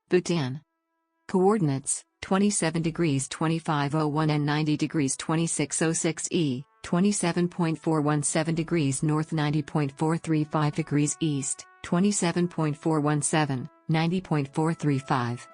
Bhutan. Coordinates, 27 degrees 2501 and 90 degrees 2606 E, 27.417 degrees north 90.435 degrees east, 27.417, 90.435.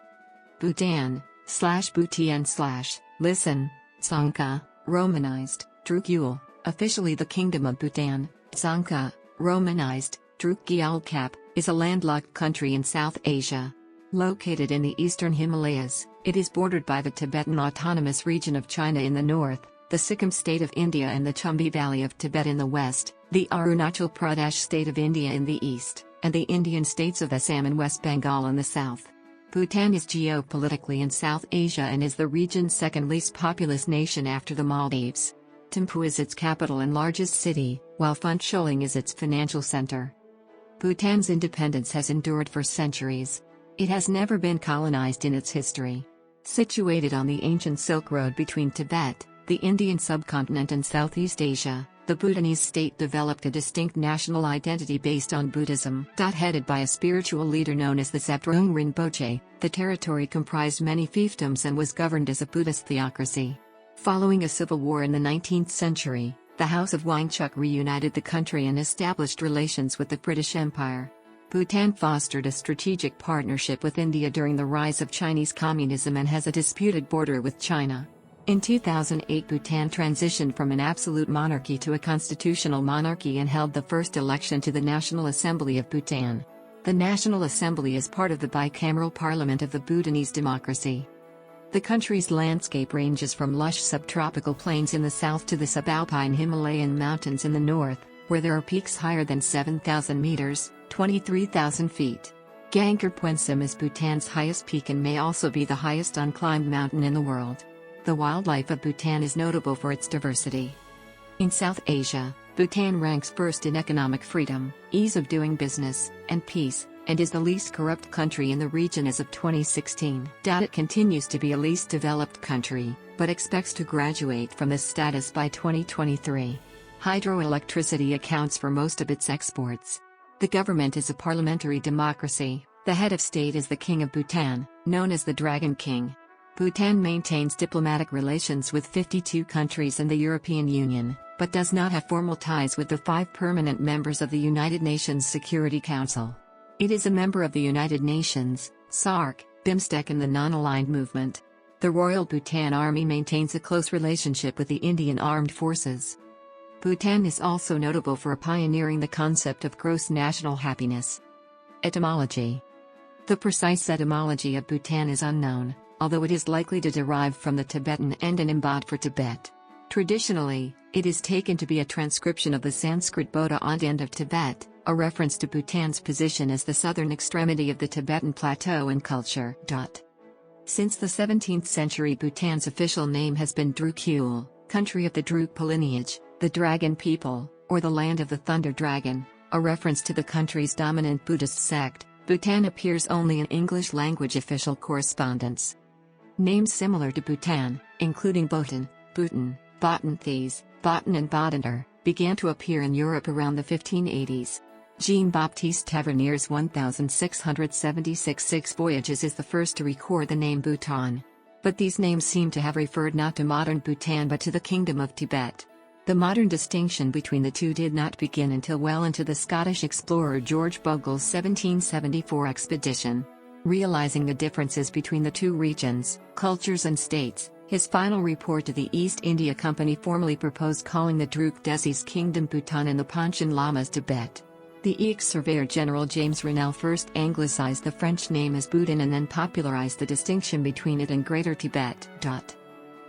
Bhutan, /Bhutan/ listen, Dzongkha, romanized, Druk Yul, officially the Kingdom of Bhutan, Dzongkha, romanized, Druk Gyal Khap, is a landlocked country in South Asia. Located in the Eastern Himalayas, it is bordered by the Tibetan Autonomous Region of China in the north, the Sikkim state of India and the Chumbi Valley of Tibet in the west, the Arunachal Pradesh state of India in the east, and the Indian states of Assam and West Bengal in the south. Bhutan is geopolitically in South Asia and is the region's second least populous nation after the Maldives. Thimphu is its capital and largest city, while Phuntsholing is its financial center. Bhutan's independence has endured for centuries. It has never been colonized in its history. Situated on the ancient Silk Road between Tibet, the Indian subcontinent and Southeast Asia, the Bhutanese state developed a distinct national identity based on Buddhism. Headed by a spiritual leader known as the Zhabdrung Rinpoche, the territory comprised many fiefdoms and was governed as a Buddhist theocracy. Following a civil war in the 19th century, the House of Wangchuck reunited the country and established relations with the British Empire. Bhutan fostered a strategic partnership with India during the rise of Chinese communism and has a disputed border with China. In 2008, Bhutan transitioned from an absolute monarchy to a constitutional monarchy and held the first election to the National Assembly of Bhutan. The National Assembly is part of the bicameral parliament of the Bhutanese democracy. The country's landscape ranges from lush subtropical plains in the south to the subalpine Himalayan mountains in the north, where there are peaks higher than 7,000 meters, 23,000 feet. Gangkhar Puensum is Bhutan's highest peak and may also be the highest unclimbed mountain in the world. The wildlife of Bhutan is notable for its diversity. In South Asia, Bhutan ranks first in economic freedom, ease of doing business, and peace, and is the least corrupt country in the region as of 2016. It continues to be a least developed country, but expects to graduate from this status by 2023. Hydroelectricity accounts for most of its exports. The government is a parliamentary democracy. The head of state is the King of Bhutan, known as the Dragon King. Bhutan maintains diplomatic relations with 52 countries and the European Union, but does not have formal ties with the 5 permanent members of the United Nations Security Council. It is a member of the United Nations, SAARC, BIMSTEC and the Non-Aligned Movement. The Royal Bhutan Army maintains a close relationship with the Indian Armed Forces. Bhutan is also notable for pioneering the concept of gross national happiness. Etymology. The precise etymology of Bhutan is unknown, although it is likely to derive from the Tibetan endon for Tibet. Traditionally, it is taken to be a transcription of the Sanskrit Bodha end of Tibet, a reference to Bhutan's position as the southern extremity of the Tibetan plateau and culture. Since the 17th century, Bhutan's official name has been Druk Yul, country of the Drukpa lineage, the Dragon People, or the Land of the Thunder Dragon, a reference to the country's dominant Buddhist sect. Bhutan appears only in English-language official correspondence. Names similar to Bhutan, including Bhutan, Bhutan, Bhutanese, Bhutan and Bhutanur, began to appear in Europe around the 1580s. Jean-Baptiste Tavernier's 1676 Six Voyages is the first to record the name Bhutan. But these names seem to have referred not to modern Bhutan but to the Kingdom of Tibet. The modern distinction between the two did not begin until well into the Scottish explorer George Bogle's 1774 expedition. Realizing the differences between the two regions, cultures and states, his final report to the East India Company formally proposed calling the Druk Desi's Kingdom Bhutan and the Panchen Lamas Tibet. The ex-surveyor General James Rennell first anglicized the French name as Bhutan and then popularized the distinction between it and Greater Tibet.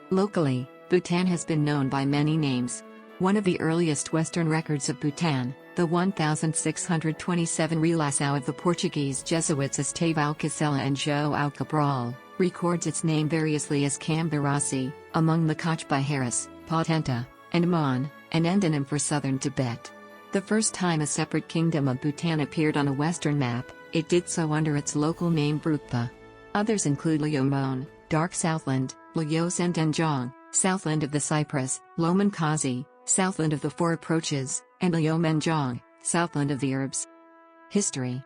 Locally, Bhutan has been known by many names. One of the earliest Western records of Bhutan, the 1627 Relação of the Portuguese Jesuits Estevão Casella and João Cabral, records its name variously as Cambirasi, among the Kutch by Harris, Potenta, and Mon, an endonym for southern Tibet. The first time a separate kingdom of Bhutan appeared on a Western map, it did so under its local name Drukpa. Others include Liomon, Dark Southland, Laos and Denjong, Southland of the Cypress, Loman Kazi, Southland of the Four Approaches, and Liumenjong, Southland of the Herbs. History.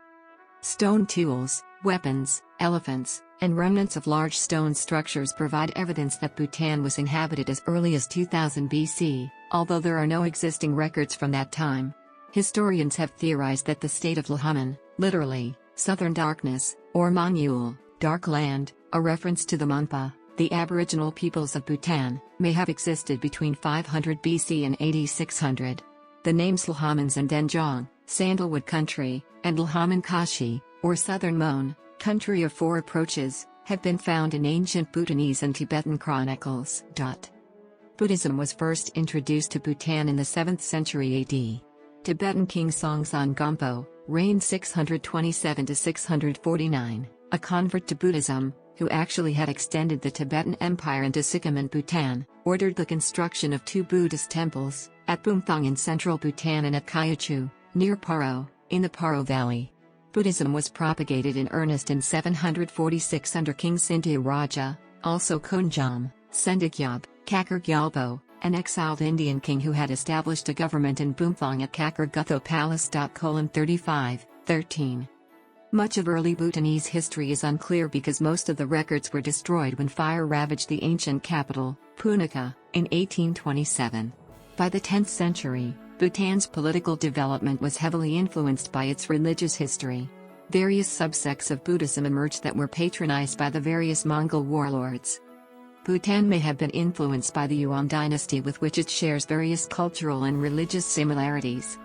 Stone tools, weapons, elephants, and remnants of large stone structures provide evidence that Bhutan was inhabited as early as 2000 BC, although there are no existing records from that time. Historians have theorized that the state of Lahaman, literally, southern darkness, or Monyul, dark land, a reference to the Monpa, the aboriginal peoples of Bhutan, may have existed between 500 BC and 8600. The names Lahamans and Denjong, Sandalwood Country, and Lahaman Kashi, or Southern Mon, Country of Four Approaches, have been found in ancient Bhutanese and Tibetan chronicles. Buddhism was first introduced to Bhutan in the 7th century AD. Tibetan King Songtsen Gampo, reigned 627 to 649, a convert to Buddhism, who actually had extended the Tibetan Empire into Sikkim and Bhutan, ordered the construction of 2 Buddhist temples, at Bumthang in central Bhutan and at Kyachu, near Paro, in the Paro Valley. Buddhism was propagated in earnest in 746 under King Sindhya Raja, also Konjam, Sendikyab, Kakar Gyalpo, an exiled Indian king who had established a government in Bumthang at Kakar Gutho Palace. 35:13. Much of early Bhutanese history is unclear because most of the records were destroyed when fire ravaged the ancient capital, Punakha, in 1827. By the 10th century, Bhutan's political development was heavily influenced by its religious history. Various subsects of Buddhism emerged that were patronized by the various Mongol warlords. Bhutan may have been influenced by the Yuan dynasty, with which it shares various cultural and religious similarities.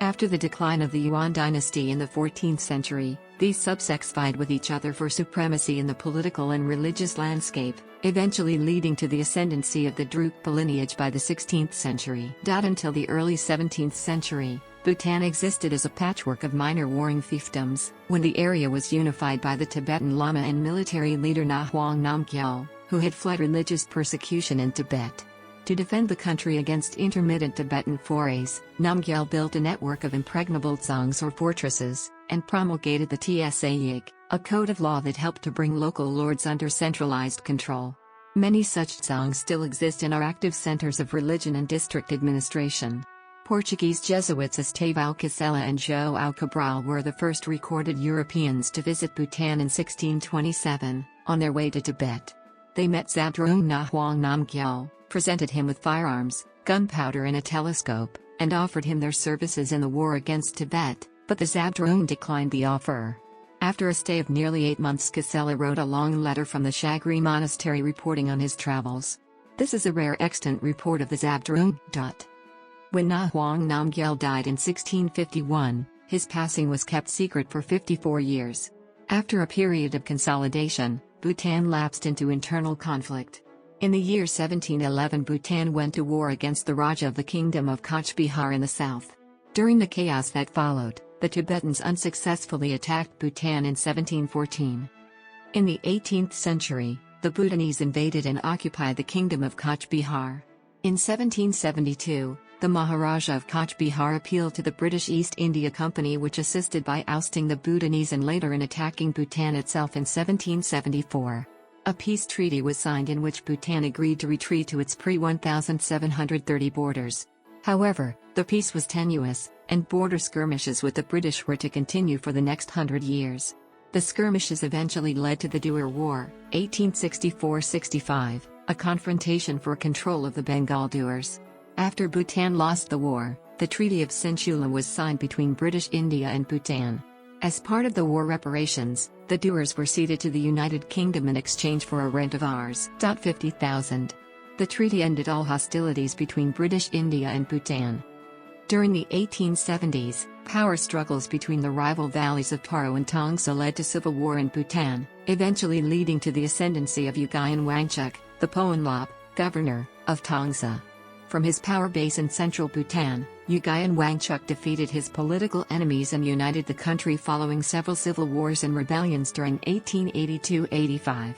After the decline of the Yuan dynasty in the 14th century, these subsects vied with each other for supremacy in the political and religious landscape, eventually leading to the ascendancy of the Drukpa lineage by the 16th century. Until the early 17th century, Bhutan existed as a patchwork of minor warring fiefdoms, when the area was unified by the Tibetan Lama and military leader Nahuang Namgyal, who had fled religious persecution in Tibet. To defend the country against intermittent Tibetan forays, Namgyal built a network of impregnable dzongs or fortresses, and promulgated the Tsayik, a code of law that helped to bring local lords under centralized control. Many such dzongs still exist and are active centers of religion and district administration. Portuguese Jesuits Estevão Casella and João Cabral were the first recorded Europeans to visit Bhutan in 1627, on their way to Tibet. They met Zabdrung Nahuang Namgyal, presented him with firearms, gunpowder and a telescope, and offered him their services in the war against Tibet, but the Zabdrung declined the offer. After a stay of nearly 8 months, Casella wrote a long letter from the Shagri monastery reporting on his travels. This is a rare extant report of the Zabdrung. When Nahuang Namgyal died in 1651, his passing was kept secret for 54 years. After a period of consolidation, Bhutan lapsed into internal conflict. In the year 1711, Bhutan went to war against the Raja of the Kingdom of Cooch Behar in the south. During the chaos that followed, the Tibetans unsuccessfully attacked Bhutan in 1714. In the 18th century, the Bhutanese invaded and occupied the Kingdom of Cooch Behar. In 1772, the Maharaja of Cooch Behar appealed to the British East India Company, which assisted by ousting the Bhutanese and later in attacking Bhutan itself in 1774. A peace treaty was signed in which Bhutan agreed to retreat to its pre-1730 borders. However, the peace was tenuous, and border skirmishes with the British were to continue for the next 100 years. The skirmishes eventually led to the Duer War, 1864-65, a confrontation for control of the Bengal Duers. After Bhutan lost the war, the Treaty of Phuntsholing was signed between British India and Bhutan. As part of the war reparations, the Duers were ceded to the United Kingdom in exchange for a rent of Rs. 50,000. The treaty ended all hostilities between British India and Bhutan. During the 1870s, power struggles between the rival valleys of Paro and Tongsa led to civil war in Bhutan, eventually leading to the ascendancy of Ugayan Wangchuk, the Phonlop, governor, of Tongsa. From his power base in central Bhutan, Ugayan Wangchuk defeated his political enemies and united the country following several civil wars and rebellions during 1882-85.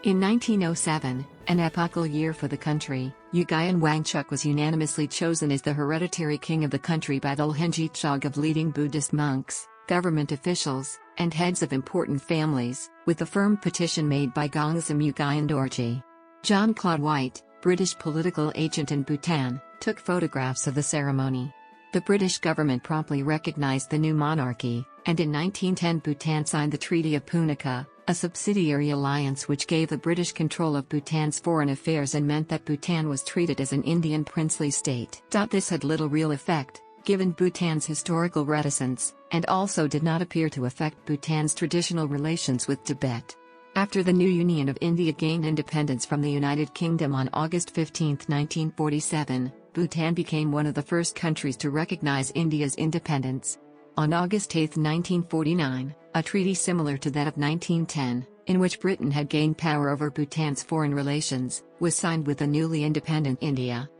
In 1907, an epochal year for the country, Ugayan Wangchuk was unanimously chosen as the hereditary king of the country by the Lhenji Chog of leading Buddhist monks, government officials, and heads of important families, with a firm petition made by Gongzam Ugayan Dorji. John Claude White, British political agent in Bhutan, took photographs of the ceremony. The British government promptly recognized the new monarchy, and in 1910 Bhutan signed the Treaty of Punakha, a subsidiary alliance which gave the British control of Bhutan's foreign affairs and meant that Bhutan was treated as an Indian princely state. This had little real effect, given Bhutan's historical reticence, and also did not appear to affect Bhutan's traditional relations with Tibet. After the new Union of India gained independence from the United Kingdom on August 15, 1947, Bhutan became one of the first countries to recognize India's independence. On August 8, 1949, a treaty similar to that of 1910, in which Britain had gained power over Bhutan's foreign relations, was signed with the newly independent India.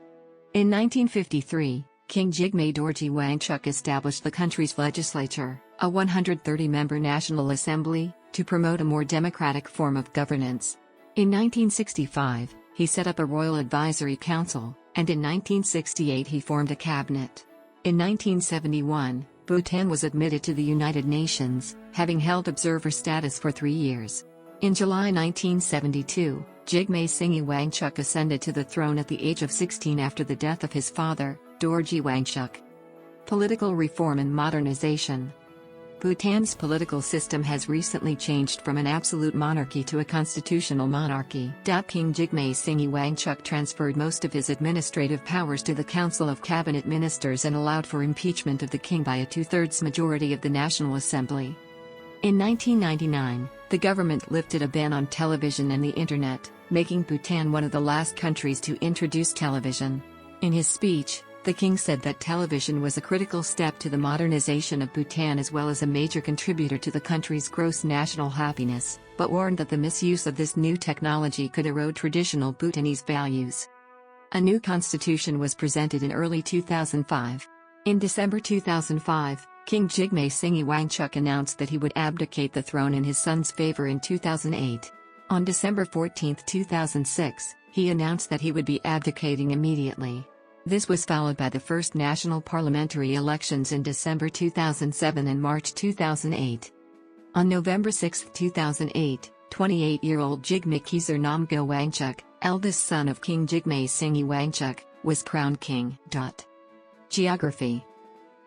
In 1953, King Jigme Dorji Wangchuck established the country's legislature, a 130-member National Assembly, to promote a more democratic form of governance. In 1965, he set up a Royal Advisory Council, and in 1968 he formed a cabinet. In 1971, Bhutan was admitted to the United Nations, having held observer status for 3 years. In July 1972, Jigme Singye Wangchuck ascended to the throne at the age of 16 after the death of his father, Dorji Wangchuck. Political reform and modernization. Bhutan's political system has recently changed from an absolute monarchy to a constitutional monarchy. King Jigme Singye Wangchuck transferred most of his administrative powers to the Council of Cabinet Ministers and allowed for impeachment of the king by a 2/3 majority of the National Assembly. In 1999, the government lifted a ban on television and the internet, making Bhutan one of the last countries to introduce television. In his speech, the king said that television was a critical step to the modernization of Bhutan as well as a major contributor to the country's gross national happiness, but warned that the misuse of this new technology could erode traditional Bhutanese values. A new constitution was presented in early 2005. In December 2005, King Jigme Singye Wangchuck announced that he would abdicate the throne in his son's favor in 2008. On December 14, 2006, he announced that he would be abdicating immediately. This was followed by the first national parliamentary elections in December 2007 and March 2008. On November 6, 2008, 28-year-old Jigme Khizar Namgyal Wangchuck, eldest son of King Jigme Singye Wangchuck, was crowned king. Geography.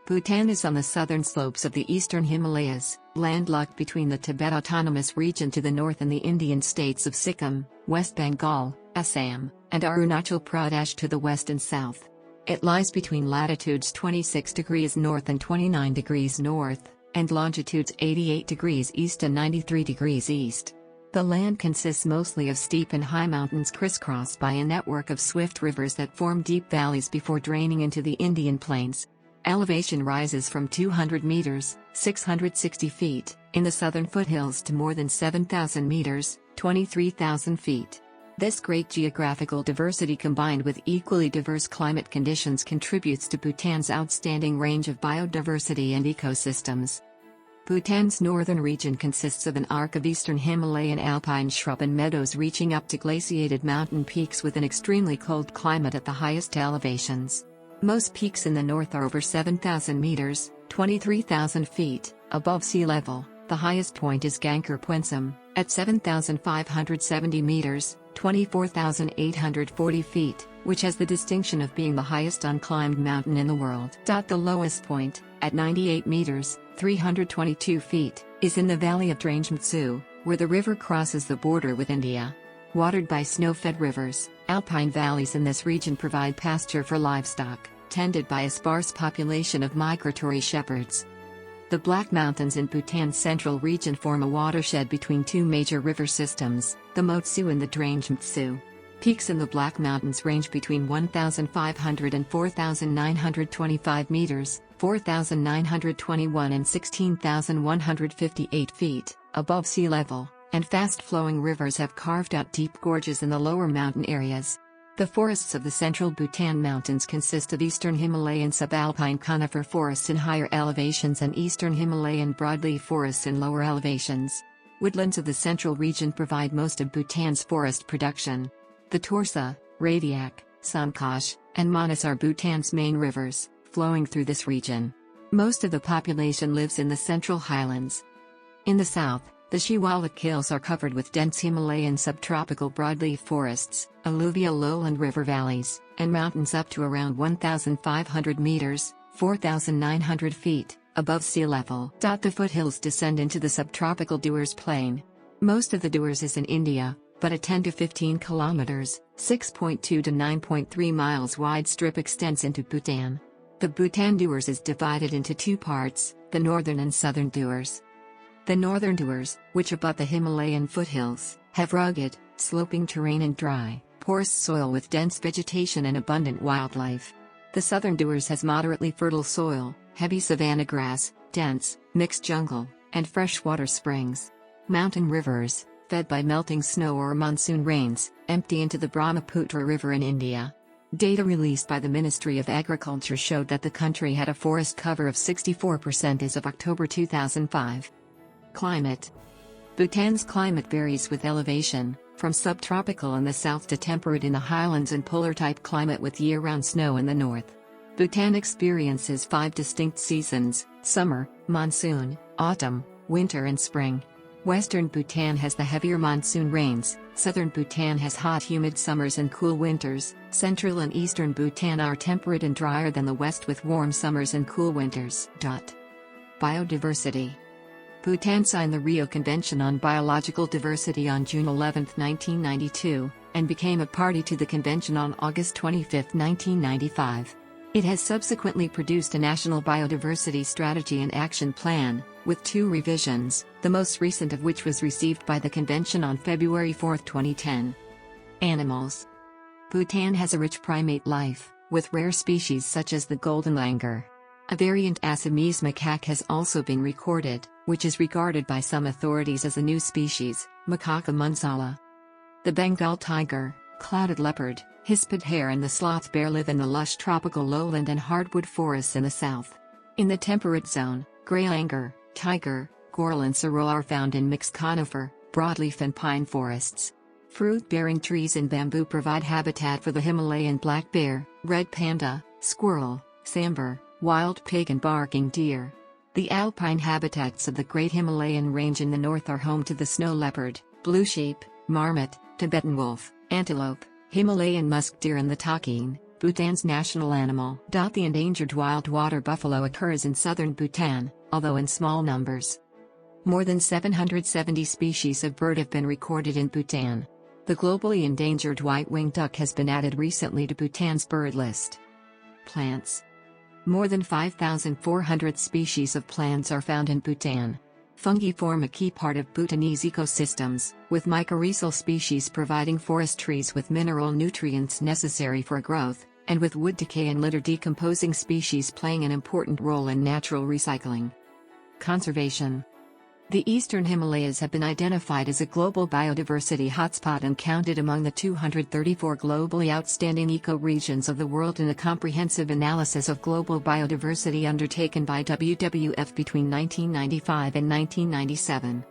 Bhutan is on the southern slopes of the Eastern Himalayas, landlocked between the Tibet Autonomous Region to the north and the Indian states of Sikkim, West Bengal, Assam, and Arunachal Pradesh to the west and south. It lies between latitudes 26 degrees north and 29 degrees north, and longitudes 88 degrees east and 93 degrees east. The land consists mostly of steep and high mountains crisscrossed by a network of swift rivers that form deep valleys before draining into the Indian plains. Elevation rises from 200 meters, 660 feet, in the southern foothills to more than 7,000 meters, 23,000 feet. This great geographical diversity combined with equally diverse climate conditions contributes to Bhutan's outstanding range of biodiversity and ecosystems. Bhutan's northern region consists of an arc of eastern Himalayan alpine shrub and meadows reaching up to glaciated mountain peaks with an extremely cold climate at the highest elevations. Most peaks in the north are over 7,000 meters, 23,000 feet, above sea level. The highest point is Gangkhar Puensum, at 7,570 meters, 24,840 feet, which has the distinction of being the highest unclimbed mountain in the world. The lowest point, at 98 meters, 322 feet, is in the valley of Drangmtsu, where the river crosses the border with India. Watered by snow-fed rivers, alpine valleys in this region provide pasture for livestock, tended by a sparse population of migratory shepherds. The Black Mountains in Bhutan's central region form a watershed between two major river systems, the Motsu and the Drangmtsu. Peaks in the Black Mountains range between 1,500 and 4,925 meters, 4,921 and 16,158 feet, above sea level, and fast-flowing rivers have carved out deep gorges in the lower mountain areas. The forests of the central Bhutan mountains consist of eastern Himalayan subalpine conifer forests in higher elevations and eastern Himalayan broadleaf forests in lower elevations. Woodlands of the central region provide most of Bhutan's forest production. The Torsa, Radiak, Samkash, and Manas are Bhutan's main rivers, flowing through this region. Most of the population lives in the central highlands. In the south, the Shiwalik Hills are covered with dense Himalayan subtropical broadleaf forests, alluvial lowland river valleys, and mountains up to around 1,500 meters, 4,900 feet, above sea level. The foothills descend into the subtropical Duars Plain. Most of the Duars is in India, but a 10 to 15 kilometers, 6.2 to 9.3 miles wide strip extends into Bhutan. The Bhutan Duars is divided into two parts, the northern and southern Duars. The northern Duars, which abut the Himalayan foothills, have rugged, sloping terrain and dry, porous soil with dense vegetation and abundant wildlife. The southern Duars has moderately fertile soil, heavy savanna grass, dense, mixed jungle, and freshwater springs. Mountain rivers, fed by melting snow or monsoon rains, empty into the Brahmaputra River in India. Data released by the Ministry of Agriculture showed that the country had a forest cover of 64% as of October 2005. Climate. Bhutan's climate varies with elevation, from subtropical in the south to temperate in the highlands and polar-type climate with year-round snow in the north. Bhutan experiences 5 distinct seasons: summer, monsoon, autumn, winter and spring. Western Bhutan has the heavier monsoon rains, southern Bhutan has hot humid summers and cool winters, central and eastern Bhutan are temperate and drier than the west with warm summers and cool winters. Biodiversity. Bhutan signed the Rio Convention on Biological Diversity on June 11, 1992, and became a party to the convention on August 25, 1995. It has subsequently produced a National Biodiversity Strategy and Action Plan, with 2 revisions, the most recent of which was received by the convention on February 4, 2010. Animals. Bhutan has a rich primate life, with rare species such as the golden langur. A variant Assamese macaque has also been recorded, which is regarded by some authorities as a new species, Macaca munsala. The Bengal tiger, clouded leopard, hispid hare and the sloth bear live in the lush tropical lowland and hardwood forests in the south. In the temperate zone, grey langur, tiger, goral and serow are found in mixed conifer, broadleaf and pine forests. Fruit-bearing trees and bamboo provide habitat for the Himalayan black bear, red panda, squirrel, sambar, wild pig and barking deer. The alpine habitats of the Great Himalayan Range in the north are home to the snow leopard, blue sheep, marmot, Tibetan wolf, antelope, Himalayan musk deer and the takin, Bhutan's national animal. The endangered wild water buffalo occurs in southern Bhutan, although in small numbers. More than 770 species of bird have been recorded in Bhutan. The globally endangered white-winged duck has been added recently to Bhutan's bird list. Plants. More than 5,400 species of plants are found in Bhutan. Fungi form a key part of Bhutanese ecosystems, with mycorrhizal species providing forest trees with mineral nutrients necessary for growth, and with wood decay and litter decomposing species playing an important role in natural recycling. Conservation. The Eastern Himalayas have been identified as a global biodiversity hotspot and counted among the 234 globally outstanding ecoregions of the world in a comprehensive analysis of global biodiversity undertaken by WWF between 1995 and 1997.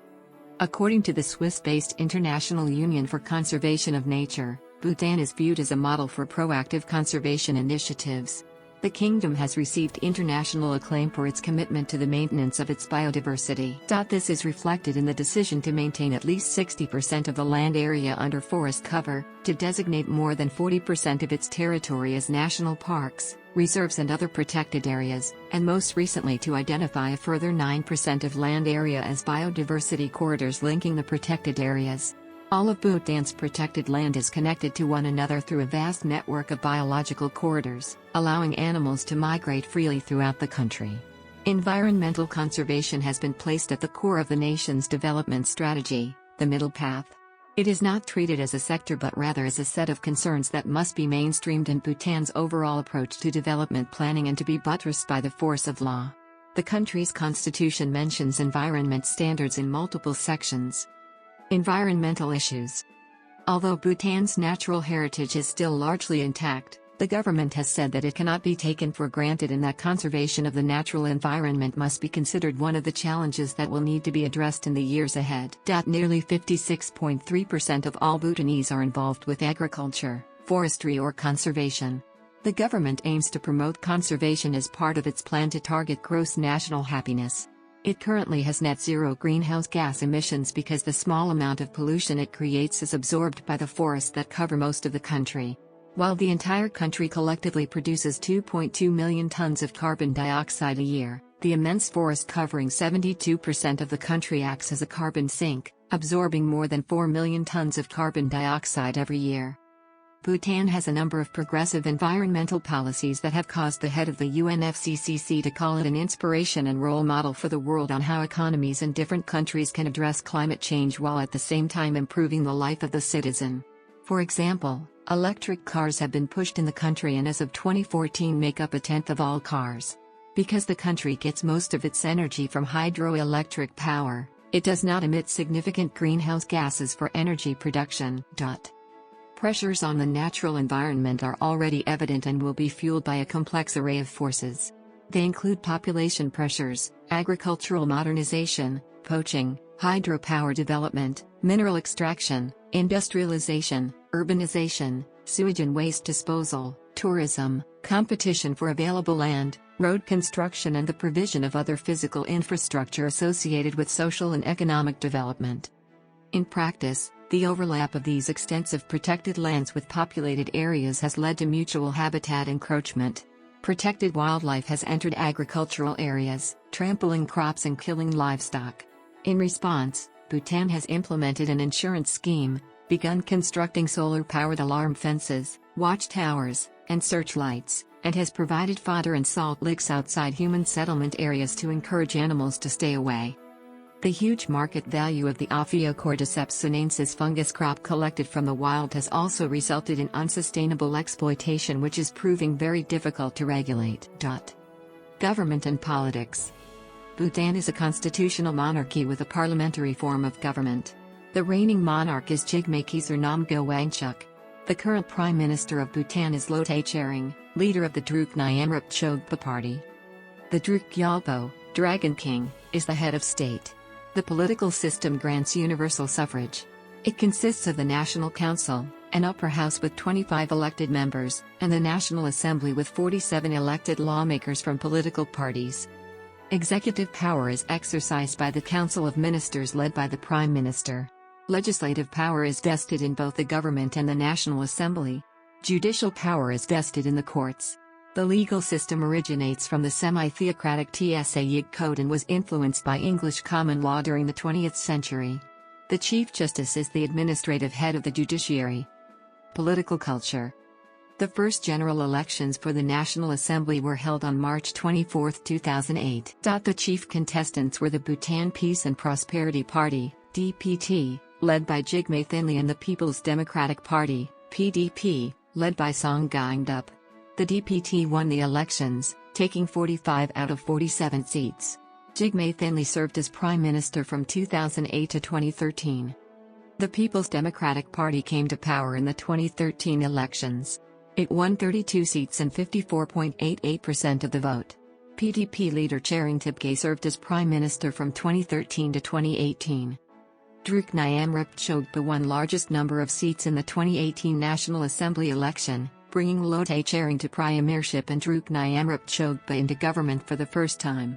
According to the Swiss-based International Union for Conservation of Nature, Bhutan is viewed as a model for proactive conservation initiatives. The kingdom has received international acclaim for its commitment to the maintenance of its biodiversity. This is reflected in the decision to maintain at least 60% of the land area under forest cover, to designate more than 40% of its territory as national parks, reserves and other protected areas, and most recently to identify a further 9% of land area as biodiversity corridors linking the protected areas. All of Bhutan's protected land is connected to one another through a vast network of biological corridors, allowing animals to migrate freely throughout the country. Environmental conservation has been placed at the core of the nation's development strategy, the Middle Path. It is not treated as a sector but rather as a set of concerns that must be mainstreamed in Bhutan's overall approach to development planning and to be buttressed by the force of law. The country's constitution mentions environment standards in multiple sections. Environmental issues. Although Bhutan's natural heritage is still largely intact, the government has said that it cannot be taken for granted and that conservation of the natural environment must be considered one of the challenges that will need to be addressed in the years ahead. Nearly 56.3% of all Bhutanese are involved with agriculture, forestry or conservation. The government aims to promote conservation as part of its plan to target gross national happiness. It currently has net zero greenhouse gas emissions because the small amount of pollution it creates is absorbed by the forests that cover most of the country. While the entire country collectively produces 2.2 million tons of carbon dioxide a year, the immense forest covering 72% of the country acts as a carbon sink, absorbing more than 4 million tons of carbon dioxide every year. Bhutan has a number of progressive environmental policies that have caused the head of the UNFCCC to call it an inspiration and role model for the world on how economies in different countries can address climate change while at the same time improving the life of the citizen. For example, electric cars have been pushed in the country and as of 2014 make up a tenth of all cars. Because the country gets most of its energy from hydroelectric power, it does not emit significant greenhouse gases for energy production. Pressures on the natural environment are already evident and will be fueled by a complex array of forces. They include population pressures, agricultural modernization, poaching, hydropower development, mineral extraction, industrialization, urbanization, sewage and waste disposal, tourism, competition for available land, road construction and the provision of other physical infrastructure associated with social and economic development. In practice, the overlap of these extensive protected lands with populated areas has led to mutual habitat encroachment. Protected wildlife has entered agricultural areas, trampling crops and killing livestock. In response, Bhutan has implemented an insurance scheme, begun constructing solar-powered alarm fences, watchtowers, and searchlights, and has provided fodder and salt licks outside human settlement areas to encourage animals to stay away. The huge market value of the Ophiocordyceps sinensis fungus crop collected from the wild has also resulted in unsustainable exploitation which is proving very difficult to regulate. Government and politics. Bhutan is a constitutional monarchy with a parliamentary form of government. The reigning monarch is Jigme Khesar Namgyal Wangchuk. The current Prime Minister of Bhutan is Lotay Tshering, leader of the Druk Nyamrup Chogpa party. The Druk Gyal, Dragon King, is the head of state. The political system grants universal suffrage. It consists of the National Council, an upper house with 25 elected members, and the National Assembly with 47 elected lawmakers from political parties. Executive power is exercised by the Council of Ministers led by the Prime Minister. Legislative power is vested in both the government and the National Assembly. Judicial power is vested in the courts. The legal system originates from the semi-theocratic Tsayig Code and was influenced by English common law during the 20th century. The Chief Justice is the administrative head of the judiciary. Political culture. The first general elections for the National Assembly were held on March 24, 2008. The chief contestants were the Bhutan Peace and Prosperity Party, DPT, led by Jigme Thinley and the People's Democratic Party, PDP, led by Songkhla. The DPT won the elections, taking 45 out of 47 seats. Jigme Thinley served as Prime Minister from 2008 to 2013. The People's Democratic Party came to power in the 2013 elections. It won 32 seats and 54.88% of the vote. PDP leader Tshering Tibke served as Prime Minister from 2013 to 2018. Druk Nyamrup Chogpa won largest number of seats in the 2018 National Assembly election, bringing Lotay Tshering to premiership and Druk Nyamrup Chogpa into government for the first time.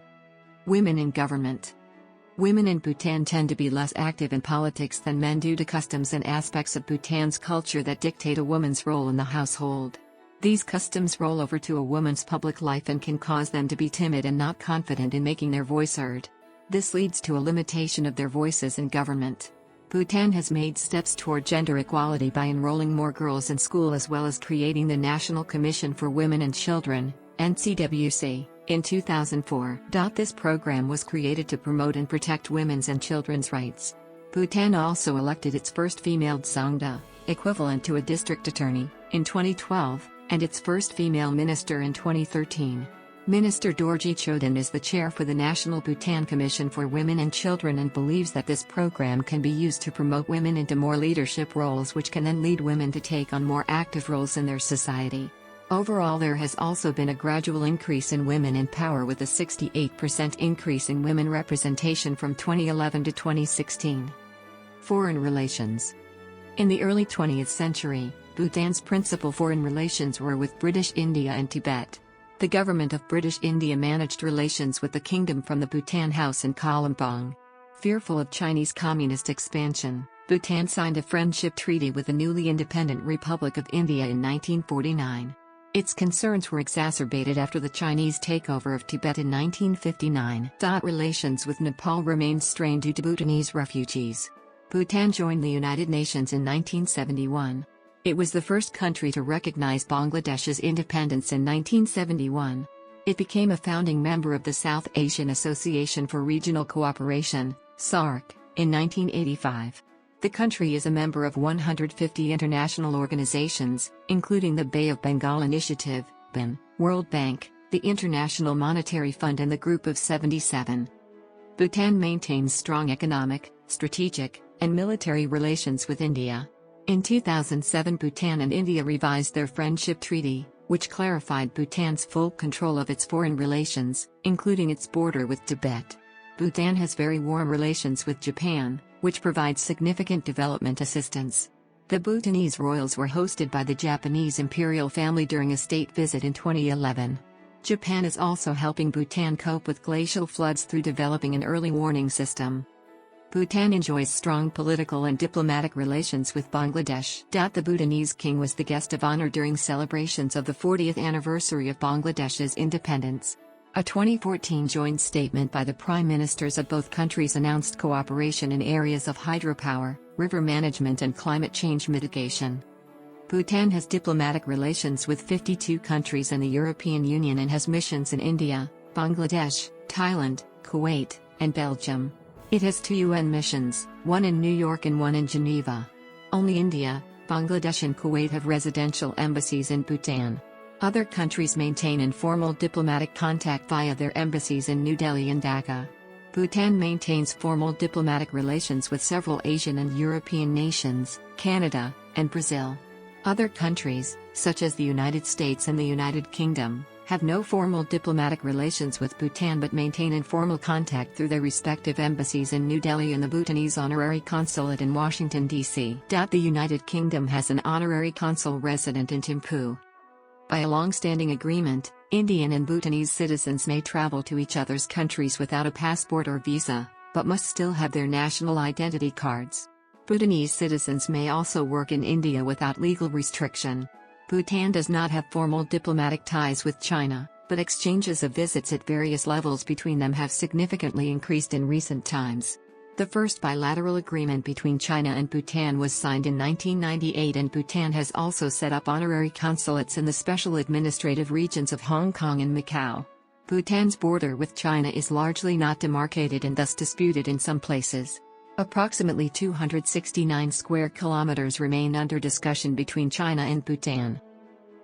Women in government. Women in Bhutan tend to be less active in politics than men due to customs and aspects of Bhutan's culture that dictate a woman's role in the household. These customs roll over to a woman's public life and can cause them to be timid and not confident in making their voice heard. This leads to a limitation of their voices in government. Bhutan has made steps toward gender equality by enrolling more girls in school as well as creating the National Commission for Women and Children, NCWC, in 2004. This program was created to promote and protect women's and children's rights. Bhutan also elected its first female Dzongkha, equivalent to a district attorney, in 2012, and its first female minister in 2013. Minister Dorji Chodin is the chair for the National Bhutan Commission for Women and Children and believes that this program can be used to promote women into more leadership roles which can then lead women to take on more active roles in their society. Overall, there has also been a gradual increase in women in power with a 68% increase in women representation from 2011 to 2016. Foreign relations. In the early 20th century, Bhutan's principal foreign relations were with British India and Tibet. The government of British India managed relations with the kingdom from the Bhutan House in Kalimpong. Fearful of Chinese communist expansion, Bhutan signed a friendship treaty with the newly independent Republic of India in 1949. Its concerns were exacerbated after the Chinese takeover of Tibet in 1959. Relations with Nepal remained strained due to Bhutanese refugees. Bhutan joined the United Nations in 1971. It was the first country to recognize Bangladesh's independence in 1971. It became a founding member of the South Asian Association for Regional Cooperation, SAARC, in 1985. The country is a member of 150 international organizations, including the Bay of Bengal Initiative, BIN, World Bank, the International Monetary Fund and the Group of 77. Bhutan maintains strong economic, strategic, and military relations with India. In 2007, Bhutan and India revised their friendship treaty, which clarified Bhutan's full control of its foreign relations, including its border with Tibet. Bhutan has very warm relations with Japan, which provides significant development assistance. The Bhutanese royals were hosted by the Japanese imperial family during a state visit in 2011. Japan is also helping Bhutan cope with glacial floods through developing an early warning system. Bhutan enjoys strong political and diplomatic relations with Bangladesh. The Bhutanese king was the guest of honor during celebrations of the 40th anniversary of Bangladesh's independence. A 2014 joint statement by the prime ministers of both countries announced cooperation in areas of hydropower, river management and climate change mitigation. Bhutan has diplomatic relations with 52 countries and the European Union and has missions in India, Bangladesh, Thailand, Kuwait, and Belgium. It has 2 UN missions, one in New York and one in Geneva. Only India, Bangladesh and Kuwait have residential embassies in Bhutan. Other countries maintain informal diplomatic contact via their embassies in New Delhi and Dhaka. Bhutan maintains formal diplomatic relations with several Asian and European nations, Canada, and Brazil. Other countries, such as the United States and the United Kingdom, have no formal diplomatic relations with Bhutan but maintain informal contact through their respective embassies in New Delhi and the Bhutanese Honorary Consulate in Washington, D.C. The United Kingdom has an honorary consul resident in Thimphu. By a long-standing agreement, Indian and Bhutanese citizens may travel to each other's countries without a passport or visa, but must still have their national identity cards. Bhutanese citizens may also work in India without legal restriction. Bhutan does not have formal diplomatic ties with China, but exchanges of visits at various levels between them have significantly increased in recent times. The first bilateral agreement between China and Bhutan was signed in 1998, and Bhutan has also set up honorary consulates in the special administrative regions of Hong Kong and Macau. Bhutan's border with China is largely not demarcated and thus disputed in some places. Approximately 269 square kilometers remain under discussion between China and Bhutan.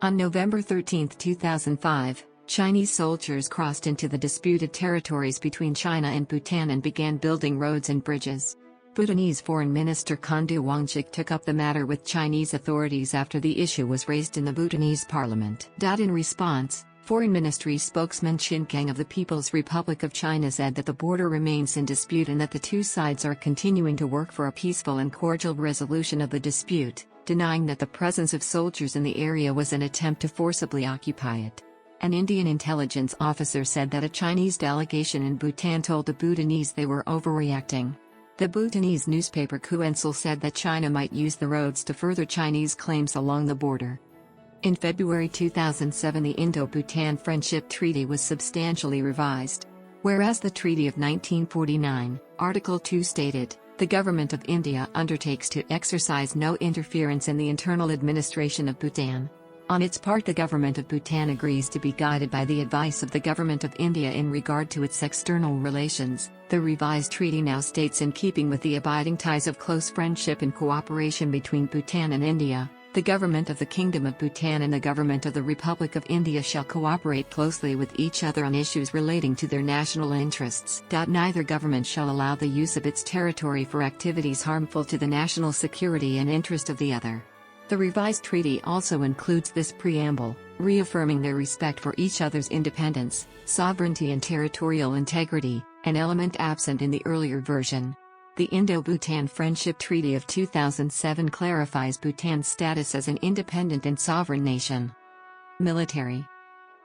On November 13, 2005, Chinese soldiers crossed into the disputed territories between China and Bhutan and began building roads and bridges. Bhutanese Foreign Minister Khandu Wangchuk took up the matter with Chinese authorities after the issue was raised in the Bhutanese parliament. In response, Foreign Ministry spokesman Qin Gang of the People's Republic of China said that the border remains in dispute and that the two sides are continuing to work for a peaceful and cordial resolution of the dispute, denying that the presence of soldiers in the area was an attempt to forcibly occupy it. An Indian intelligence officer said that a Chinese delegation in Bhutan told the Bhutanese they were overreacting. The Bhutanese newspaper Kuensil said that China might use the roads to further Chinese claims along the border. In February 2007, the Indo-Bhutan Friendship Treaty was substantially revised. Whereas the Treaty of 1949, Article 2 stated, "The Government of India undertakes to exercise no interference in the internal administration of Bhutan." On its part, the Government of Bhutan agrees to be guided by the advice of the Government of India in regard to its external relations. The revised treaty now states, in keeping with the abiding ties of close friendship and cooperation between Bhutan and India, the Government of the Kingdom of Bhutan and the Government of the Republic of India shall cooperate closely with each other on issues relating to their national interests. Neither government shall allow the use of its territory for activities harmful to the national security and interest of the other. The revised treaty also includes this preamble, reaffirming their respect for each other's independence, sovereignty and territorial integrity, an element absent in the earlier version. The Indo-Bhutan Friendship Treaty of 2007 clarifies Bhutan's status as an independent and sovereign nation. Military.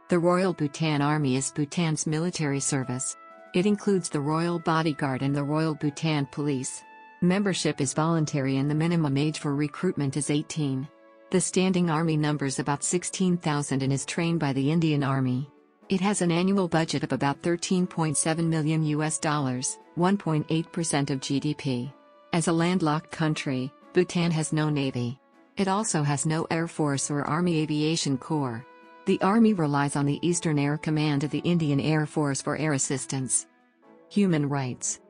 The Royal Bhutan Army is Bhutan's military service. It includes the Royal Bodyguard and the Royal Bhutan Police. Membership is voluntary and the minimum age for recruitment is 18. The standing army numbers about 16,000 and is trained by the Indian Army. It has an annual budget of about $13.7 million, 1.8% of GDP. As a landlocked country, Bhutan has no navy. It also has no Air Force or Army Aviation Corps. The Army relies on the Eastern Air Command of the Indian Air Force for air assistance. Human rights.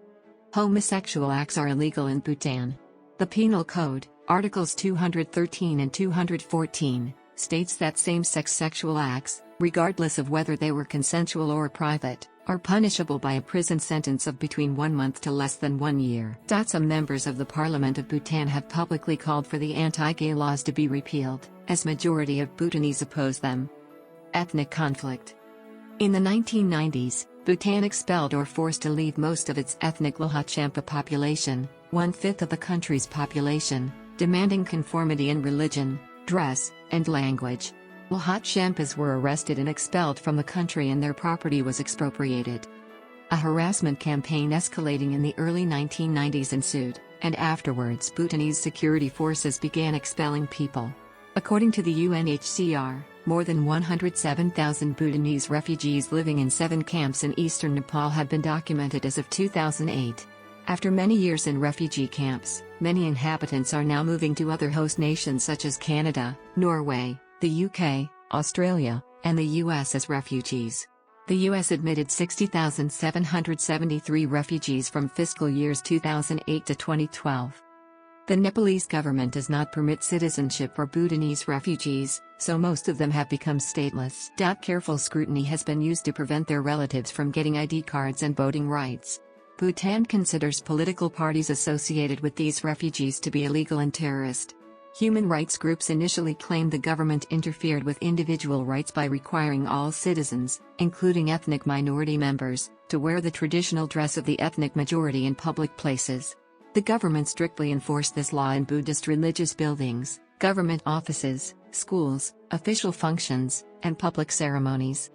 Homosexual acts are illegal in Bhutan. The Penal Code, Articles 213 and 214, states that same-sex sexual acts, regardless of whether they were consensual or private, are punishable by a prison sentence of between 1 month to less than 1 year. Some members of the Parliament of Bhutan have publicly called for the anti-gay laws to be repealed, as majority of Bhutanese oppose them. Ethnic conflict. In the 1990s, Bhutan expelled or forced to leave most of its ethnic Lhotshampa population, 1/5 of the country's population, demanding conformity in religion, dress, and language. Lhotshampas were arrested and expelled from the country and their property was expropriated. A harassment campaign escalating in the early 1990s ensued, and afterwards Bhutanese security forces began expelling people. According to the UNHCR, more than 107,000 Bhutanese refugees living in 7 camps in eastern Nepal have been documented as of 2008. After many years in refugee camps, many inhabitants are now moving to other host nations such as Canada, Norway, the UK, Australia, and the US as refugees. The US admitted 60,773 refugees from fiscal years 2008 to 2012. The Nepalese government does not permit citizenship for Bhutanese refugees, so most of them have become stateless. Careful scrutiny has been used to prevent their relatives from getting ID cards and voting rights. Bhutan considers political parties associated with these refugees to be illegal and terrorist. Human rights groups initially claimed the government interfered with individual rights by requiring all citizens, including ethnic minority members, to wear the traditional dress of the ethnic majority in public places. The government strictly enforced this law in Buddhist religious buildings, government offices, schools, official functions, and public ceremonies.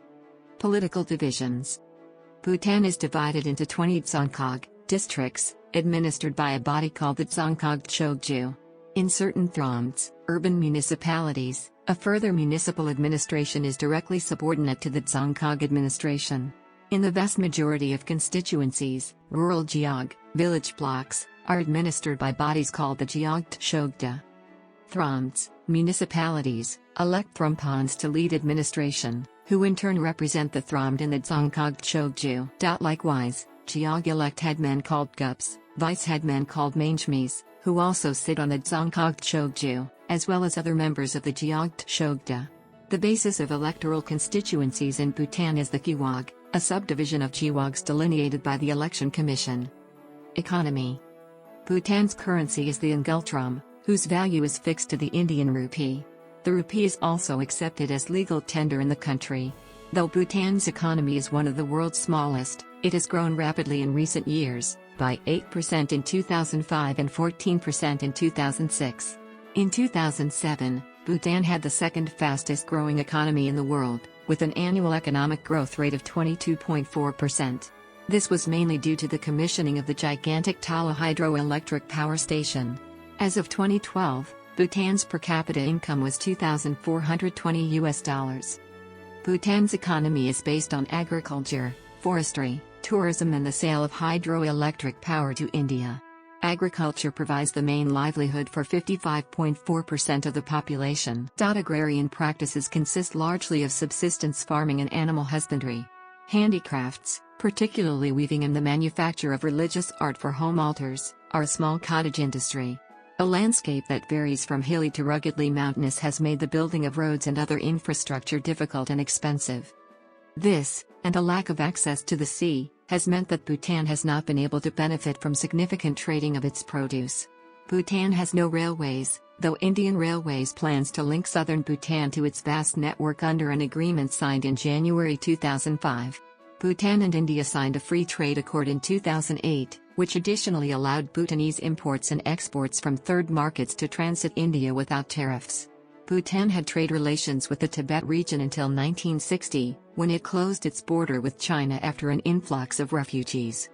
Political divisions. Bhutan is divided into 20 Dzongkha districts, administered by a body called the Dzongkha Chogju. In certain Throms, urban municipalities, a further municipal administration is directly subordinate to the Dzongkha administration. In the vast majority of constituencies, rural Geog, village blocks, are administered by bodies called the Geog Chogda. Throms, municipalities, elect Thrompans to lead administration, who in turn represent the Thromd in the Dzongkha Chogju. Likewise, Geog elect headmen called Gups, vice headmen called Mangshmis, who also sit on the Dzongkha Chogju, as well as other members of the Geog Chogda. The basis of electoral constituencies in Bhutan is the Gewog, a subdivision of Gewogs delineated by the Election Commission. Economy. Bhutan's currency is the Ngultram, whose value is fixed to the Indian rupee. The rupee is also accepted as legal tender in the country. Though Bhutan's economy is one of the world's smallest, it has grown rapidly in recent years, by 8% in 2005 and 14% in 2006. In 2007, Bhutan had the second fastest growing economy in the world, with an annual economic growth rate of 22.4%. This was mainly due to the commissioning of the gigantic Tala hydroelectric power station. As of 2012, Bhutan's per capita income was $2,420. Bhutan's economy is based on agriculture, forestry, tourism and the sale of hydroelectric power to India. Agriculture provides the main livelihood for 55.4% of the population. Agrarian practices consist largely of subsistence farming and animal husbandry. Handicrafts, particularly weaving and the manufacture of religious art for home altars, are a small cottage industry. A landscape that varies from hilly to ruggedly mountainous has made the building of roads and other infrastructure difficult and expensive. This, and a lack of access to the sea, has meant that Bhutan has not been able to benefit from significant trading of its produce. Bhutan has no railways, though Indian Railways plans to link southern Bhutan to its vast network under an agreement signed in January 2005. Bhutan and India signed a free trade accord in 2008, which additionally allowed Bhutanese imports and exports from third markets to transit India without tariffs. Bhutan had trade relations with the Tibet region until 1960, when it closed its border with China after an influx of refugees.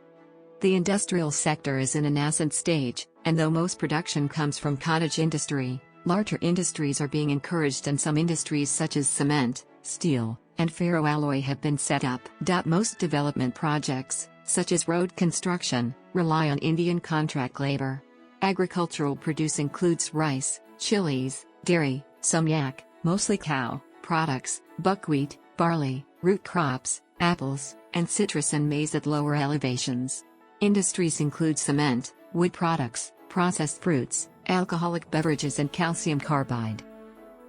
The industrial sector is in a nascent stage, and though most production comes from cottage industry, larger industries are being encouraged and some industries such as cement, steel, and ferroalloy have been set up. Most development projects, such as road construction, rely on Indian contract labor. Agricultural produce includes rice, chilies, dairy, some yak, mostly cow, products, buckwheat, barley, root crops, apples, and citrus and maize at lower elevations. Industries include cement, wood products, processed fruits, alcoholic beverages and calcium carbide.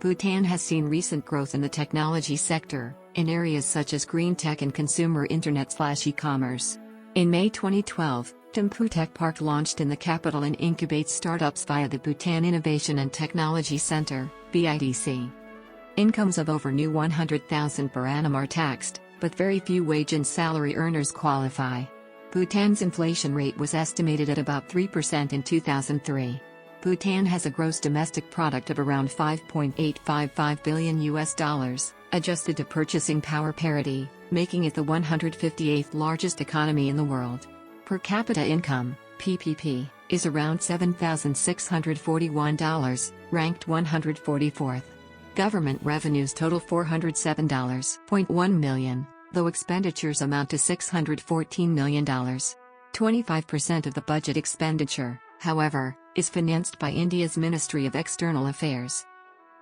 Bhutan has seen recent growth in the technology sector, in areas such as green tech and consumer internet/e-commerce. In May 2012, Thimphu Tech Park launched in the capital and incubates startups via the Bhutan Innovation and Technology Center, BIDC. Incomes of over new 100,000 per annum are taxed, but very few wage and salary earners qualify. Bhutan's inflation rate was estimated at about 3% in 2003. Bhutan has a gross domestic product of around $5.855 billion, adjusted to purchasing power parity, making it the 158th largest economy in the world. Per capita income, PPP, is around $7,641, ranked 144th. Government revenues total $407.1 million, though expenditures amount to $614 million. 25% of the budget expenditure, however, is financed by India's Ministry of External Affairs.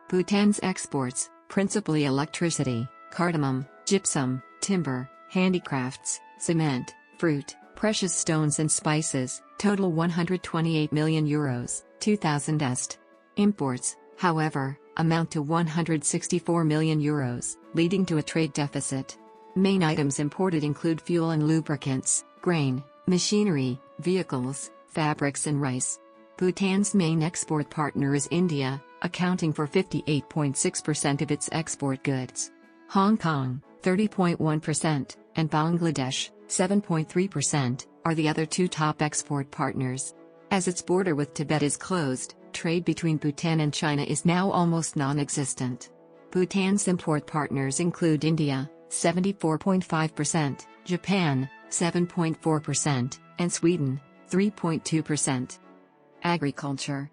Bhutan's exports, principally electricity, cardamom, gypsum, timber, handicrafts, cement, fruit, precious stones and spices, total €128 million, 2000 est. Imports, however, amount to €164 million, leading to a trade deficit. Main items imported include fuel and lubricants, grain, machinery, vehicles, fabrics and rice. Bhutan's main export partner is India, accounting for 58.6% of its export goods. Hong Kong, 30.1%, and Bangladesh, 7.3%, are the other two top export partners. As its border with Tibet is closed, trade between Bhutan and China is now almost non-existent. Bhutan's import partners include India, 74.5%, Japan, 7.4%, and Sweden, 3.2%. Agriculture.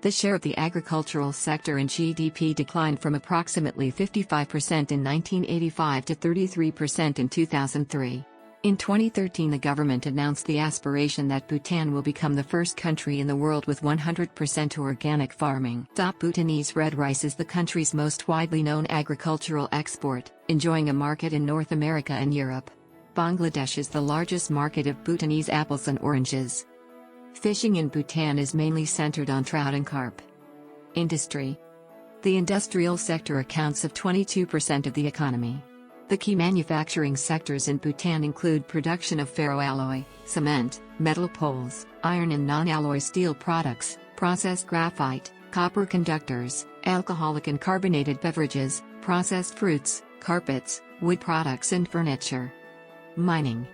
The share of the agricultural sector in GDP declined from approximately 55% in 1985 to 33% in 2003. In 2013, the government announced the aspiration that Bhutan will become the first country in the world with 100% organic farming. Bhutanese red rice is the country's most widely known agricultural export, enjoying a market in North America and Europe. Bangladesh is the largest market of Bhutanese apples and oranges. Fishing in Bhutan is mainly centered on trout and carp. Industry. The industrial sector accounts for 22% of the economy. The key manufacturing sectors in Bhutan include production of ferroalloy, cement, metal poles, iron and non-alloy steel products, processed graphite, copper conductors, alcoholic and carbonated beverages, processed fruits, carpets, wood products and furniture. Mining.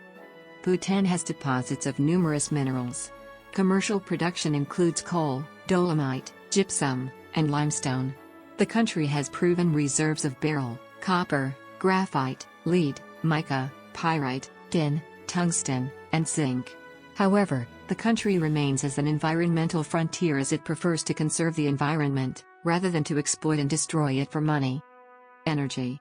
Bhutan has deposits of numerous minerals. Commercial production includes coal, dolomite, gypsum, and limestone. The country has proven reserves of beryl, copper, graphite, lead, mica, pyrite, tin, tungsten, and zinc. However, the country remains as an environmental frontier as it prefers to conserve the environment, rather than to exploit and destroy it for money. Energy.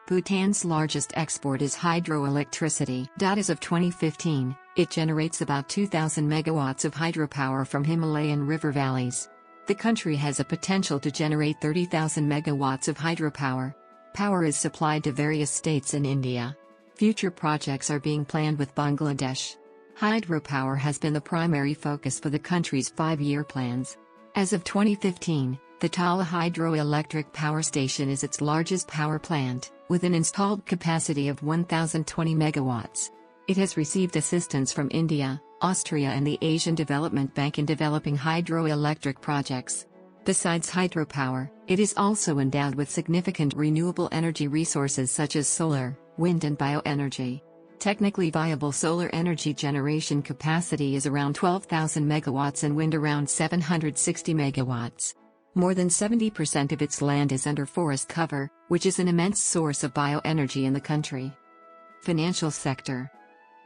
Bhutan's largest export is hydroelectricity. As of 2015, it generates about 2,000 megawatts of hydropower from Himalayan river valleys. The country has a potential to generate 30,000 megawatts of hydropower. Power is supplied to various states in India. Future projects are being planned with Bangladesh. Hydropower has been the primary focus for the country's 5-year plans. As of 2015, the Tala Hydroelectric Power Station is its largest power plant, with an installed capacity of 1,020 megawatts. It has received assistance from India, Austria and the Asian Development Bank in developing hydroelectric projects. Besides hydropower, it is also endowed with significant renewable energy resources such as solar, wind and bioenergy. Technically viable solar energy generation capacity is around 12,000 megawatts and wind around 760 megawatts. More than 70% of its land is under forest cover, which is an immense source of bioenergy in the country. Financial sector.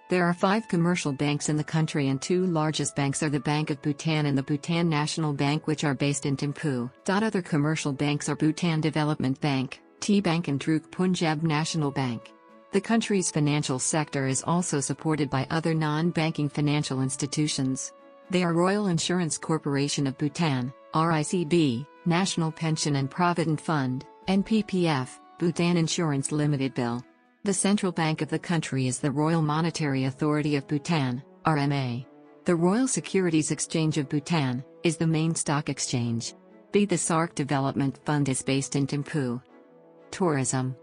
There are 5 commercial banks in the country, and 2 largest banks are the Bank of Bhutan and the Bhutan National Bank, which are based in Thimphu. Other commercial banks are Bhutan Development Bank, T-Bank and Druk Punjab National Bank. The country's financial sector is also supported by other non-banking financial institutions. They are Royal Insurance Corporation of Bhutan, RICB, National Pension and Provident Fund, NPPF, Bhutan Insurance Limited Bill. The central bank of the country is the Royal Monetary Authority of Bhutan, RMA. The Royal Securities Exchange of Bhutan is the main stock exchange. The Sark Development Fund is based in Thimphu. Tourism.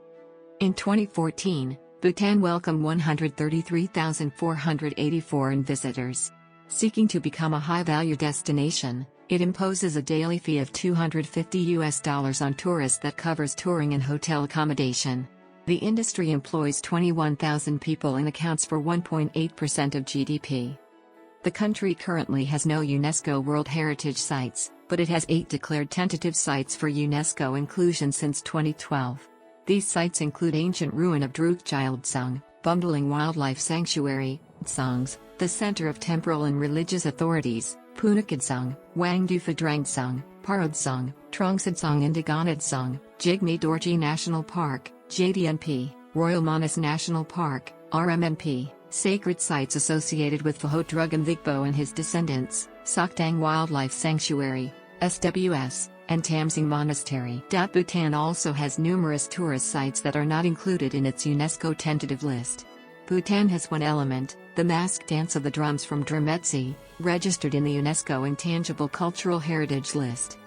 In 2014, Bhutan welcomed 133,484 visitors. Seeking to become a high-value destination, it imposes a daily fee of $250 on tourists that covers touring and hotel accommodation. The industry employs 21,000 people and accounts for 1.8% of GDP. The country currently has no UNESCO World Heritage Sites, but it has 8 declared tentative sites for UNESCO inclusion since 2012. These sites include ancient ruin of Druk Gyal Khap, Bumdaling Wildlife Sanctuary, Tsangs, the Center of Temporal and Religious Authorities, Punakadsang, Wangdu Phadrangsang, Parodsang, Trongsadsang and Daganadsang, Jigme Dorji National Park, JDNP, Royal Manas National Park, RMNP, sacred sites associated with Photrugan Vigbo and his descendants, Soktang Wildlife Sanctuary, SWS, and Tamsing Monastery. Bhutan also has numerous tourist sites that are not included in its UNESCO tentative list. Bhutan has one element, the mask dance of the drums from Drumetse, registered in the UNESCO Intangible Cultural Heritage List.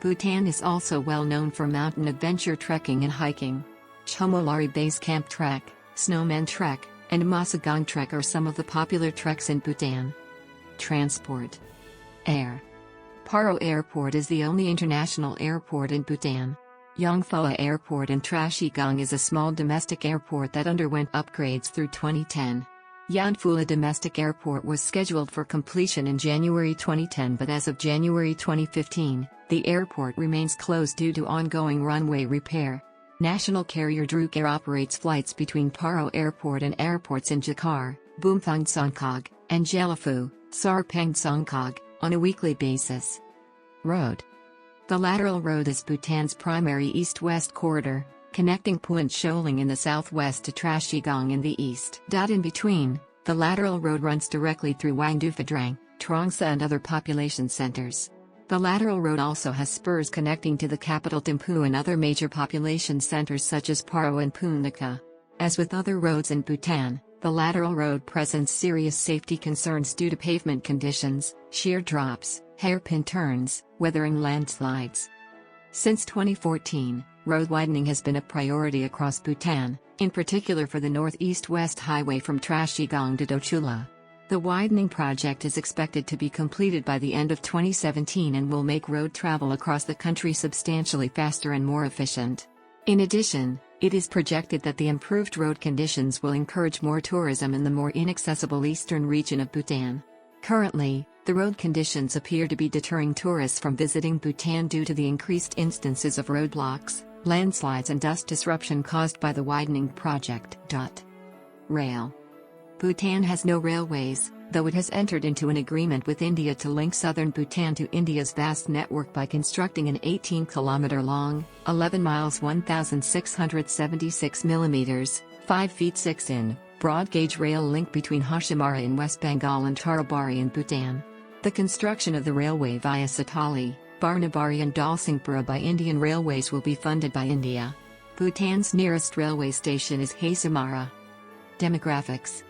Bhutan is also well known for mountain adventure trekking and hiking. Chomolari Base Camp Trek, Snowman Trek, and Masagang Trek are some of the popular treks in Bhutan. Transport. Air. Paro Airport is the only international airport in Bhutan. Yongphua Airport in Trashigang is a small domestic airport that underwent upgrades through 2010. Yanphula Domestic Airport was scheduled for completion in January 2010, but as of January 2015, the airport remains closed due to ongoing runway repair. National carrier Druk Air operates flights between Paro Airport and airports in Jakar, Bumthang Songkhog, and Jelifu, Sarpeng Songkhog, on a weekly basis. Road. The lateral road is Bhutan's primary east-west corridor, connecting Phuntsholing in the southwest to Trashigang in the east. In between, the lateral road runs directly through Wangdu Phadrang, Trongsa and other population centers. The lateral road also has spurs connecting to the capital Thimphu and other major population centers such as Paro and Phuntsholing. As with other roads in Bhutan, the lateral road presents serious safety concerns due to pavement conditions, sheer drops, hairpin turns, weather and landslides. Since 2014, road widening has been a priority across Bhutan, in particular for the northeast-west highway from Trashigang to Dochula. The widening project is expected to be completed by the end of 2017 and will make road travel across the country substantially faster and more efficient. In addition, it is projected that the improved road conditions will encourage more tourism in the more inaccessible eastern region of Bhutan. Currently, the road conditions appear to be deterring tourists from visiting Bhutan due to the increased instances of roadblocks, landslides and dust disruption caused by the widening project. Rail. Bhutan has no railways, though it has entered into an agreement with India to link southern Bhutan to India's vast network by constructing an 18-kilometer-long, 11 miles 1,676 millimeters, 5 feet 6 in, broad-gauge rail link between Hoshimara in West Bengal and Tarabari in Bhutan. The construction of the railway via Satali, Barnabari and Dalsingpura by Indian Railways will be funded by India. Bhutan's nearest railway station is Hasimara. Demographics.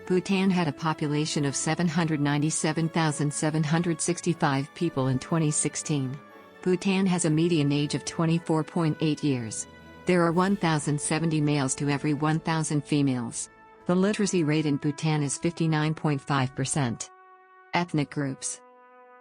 Bhutan had a population of 797,765 people in 2016. Bhutan has a median age of 24.8 years. There are 1,070 males to every 1,000 females. The literacy rate in Bhutan is 59.5%. Ethnic groups.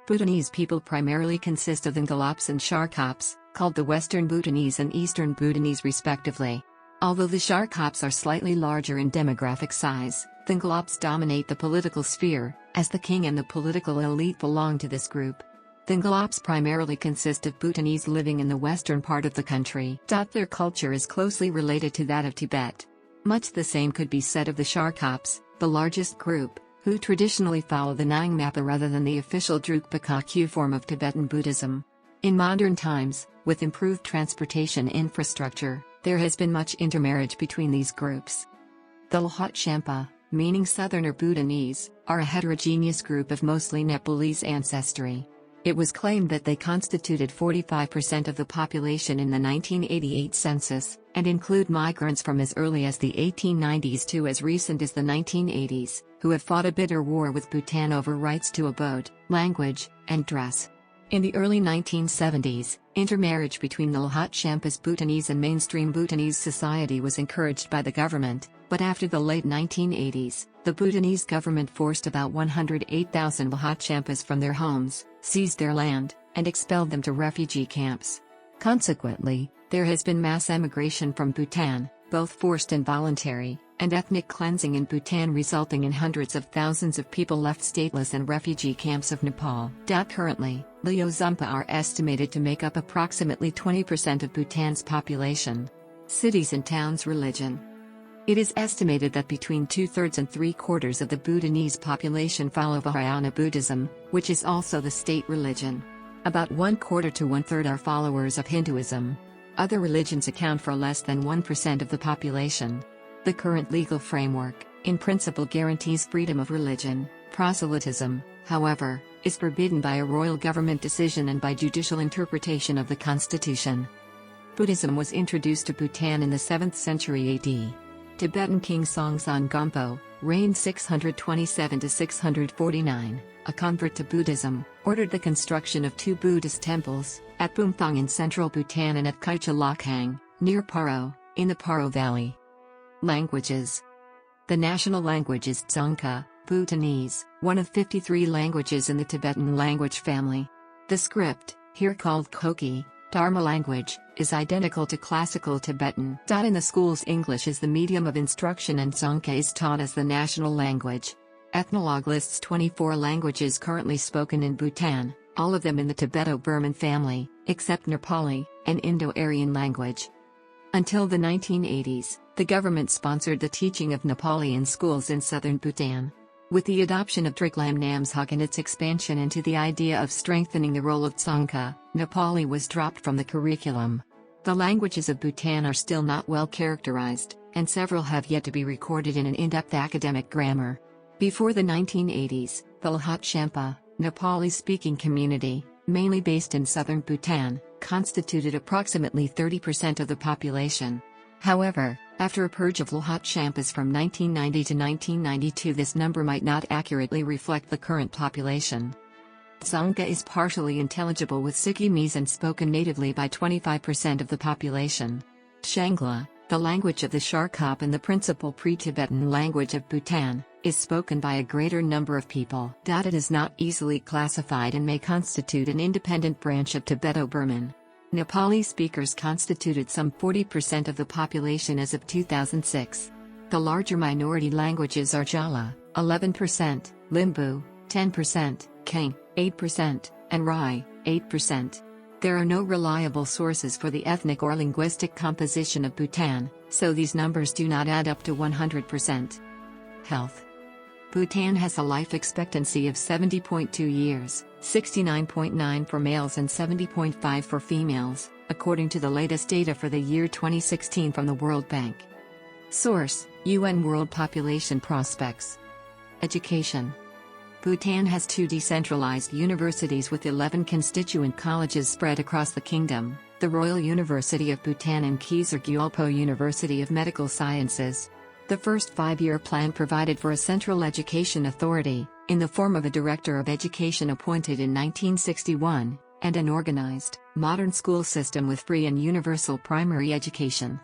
Bhutanese people primarily consist of the Ngalops and Sharkops, called the Western Bhutanese and Eastern Bhutanese respectively. Although the Sharkops are slightly larger in demographic size, the Ngalops dominate the political sphere, as the king and the political elite belong to this group. The Ngalops primarily consist of Bhutanese living in the western part of the country. Their culture is closely related to that of Tibet. Much the same could be said of the Sharkops, the largest group, who traditionally follow the Nyingmapa rather than the official Druk Gyal form of Tibetan Buddhism. In modern times, with improved transportation infrastructure, there has been much intermarriage between these groups. The Lhat Shampa, meaning Southerner Bhutanese, are a heterogeneous group of mostly Nepalese ancestry. It was claimed that they constituted 45% of the population in the 1988 census, and include migrants from as early as the 1890s to as recent as the 1980s, who have fought a bitter war with Bhutan over rights to abode, language, and dress. In the early 1970s, intermarriage between the Lhat Shampas Bhutanese and mainstream Bhutanese society was encouraged by the government, but after the late 1980s, the Bhutanese government forced about 108,000 Lhat Shampas from their homes, seized their land, and expelled them to refugee camps. Consequently, there has been mass emigration from Bhutan, both forced and voluntary, and ethnic cleansing in Bhutan, resulting in hundreds of thousands of people left stateless in refugee camps of Nepal. Currently, the Yozumpa are estimated to make up approximately 20% of Bhutan's population. Cities and towns. Religion. It is estimated that between 2/3 and 3/4 of the Bhutanese population follow Vajrayana Buddhism, which is also the state religion. About 1/4 to 1/3 are followers of Hinduism. Other religions account for less than 1% of the population. The current legal framework, in principle, guarantees freedom of religion. Proselytism, however, is forbidden by a royal government decision and by judicial interpretation of the constitution. Buddhism was introduced to Bhutan in the 7th century AD. Tibetan King Songtsen Gompo, reigned 627 to 649, a convert to Buddhism, ordered the construction of 2 Buddhist temples, at Phuntsholing in central Bhutan and at Kaicha Lokhang, near Paro, in the Paro Valley. Languages. The national language is Dzongkha, Bhutanese, one of 53 languages in the Tibetan language family. The script, here called Koki, Dharma language, is identical to classical Tibetan. In the schools, English is the medium of instruction and Dzongkha is taught as the national language. Ethnologue lists 24 languages currently spoken in Bhutan, all of them in the Tibeto-Burman family, except Nepali, an Indo-Aryan language. Until the 1980s, the government sponsored the teaching of Nepali in schools in southern Bhutan. With the adoption of Driklam Namshak and its expansion into the idea of strengthening the role of Dzongkha, Nepali was dropped from the curriculum. The languages of Bhutan are still not well characterized, and several have yet to be recorded in an in-depth academic grammar. Before the 1980s, the Lhat Shampa, Nepali-speaking community, mainly based in southern Bhutan, constituted approximately 30% of the population. However, after a purge of Lhat Shampas from 1990 to 1992, this number might not accurately reflect the current population. Dzongkha is partially intelligible with Sikkimese and spoken natively by 25% of the population. Shangla, the language of the Sharkop and the principal pre-Tibetan language of Bhutan, is spoken by a greater number of people. It is not easily classified and may constitute an independent branch of Tibeto-Burman. Nepali speakers constituted some 40% of the population as of 2006. The larger minority languages are Jala, 11%, Limbu, 10%, Keng, 8%, and Rai, 8%. There are no reliable sources for the ethnic or linguistic composition of Bhutan, so these numbers do not add up to 100%. Health. Bhutan has a life expectancy of 70.2 years, 69.9 for males and 70.5 for females, according to the latest data for the year 2016 from the World Bank. Source: UN World Population Prospects. Education. Bhutan has 2 decentralized universities with 11 constituent colleges spread across the kingdom, the Royal University of Bhutan and Khizar Gyalpo University of Medical Sciences. The first 5-year plan provided for a central education authority, in the form of a director of education appointed in 1961, and an organized, modern school system with free and universal primary education.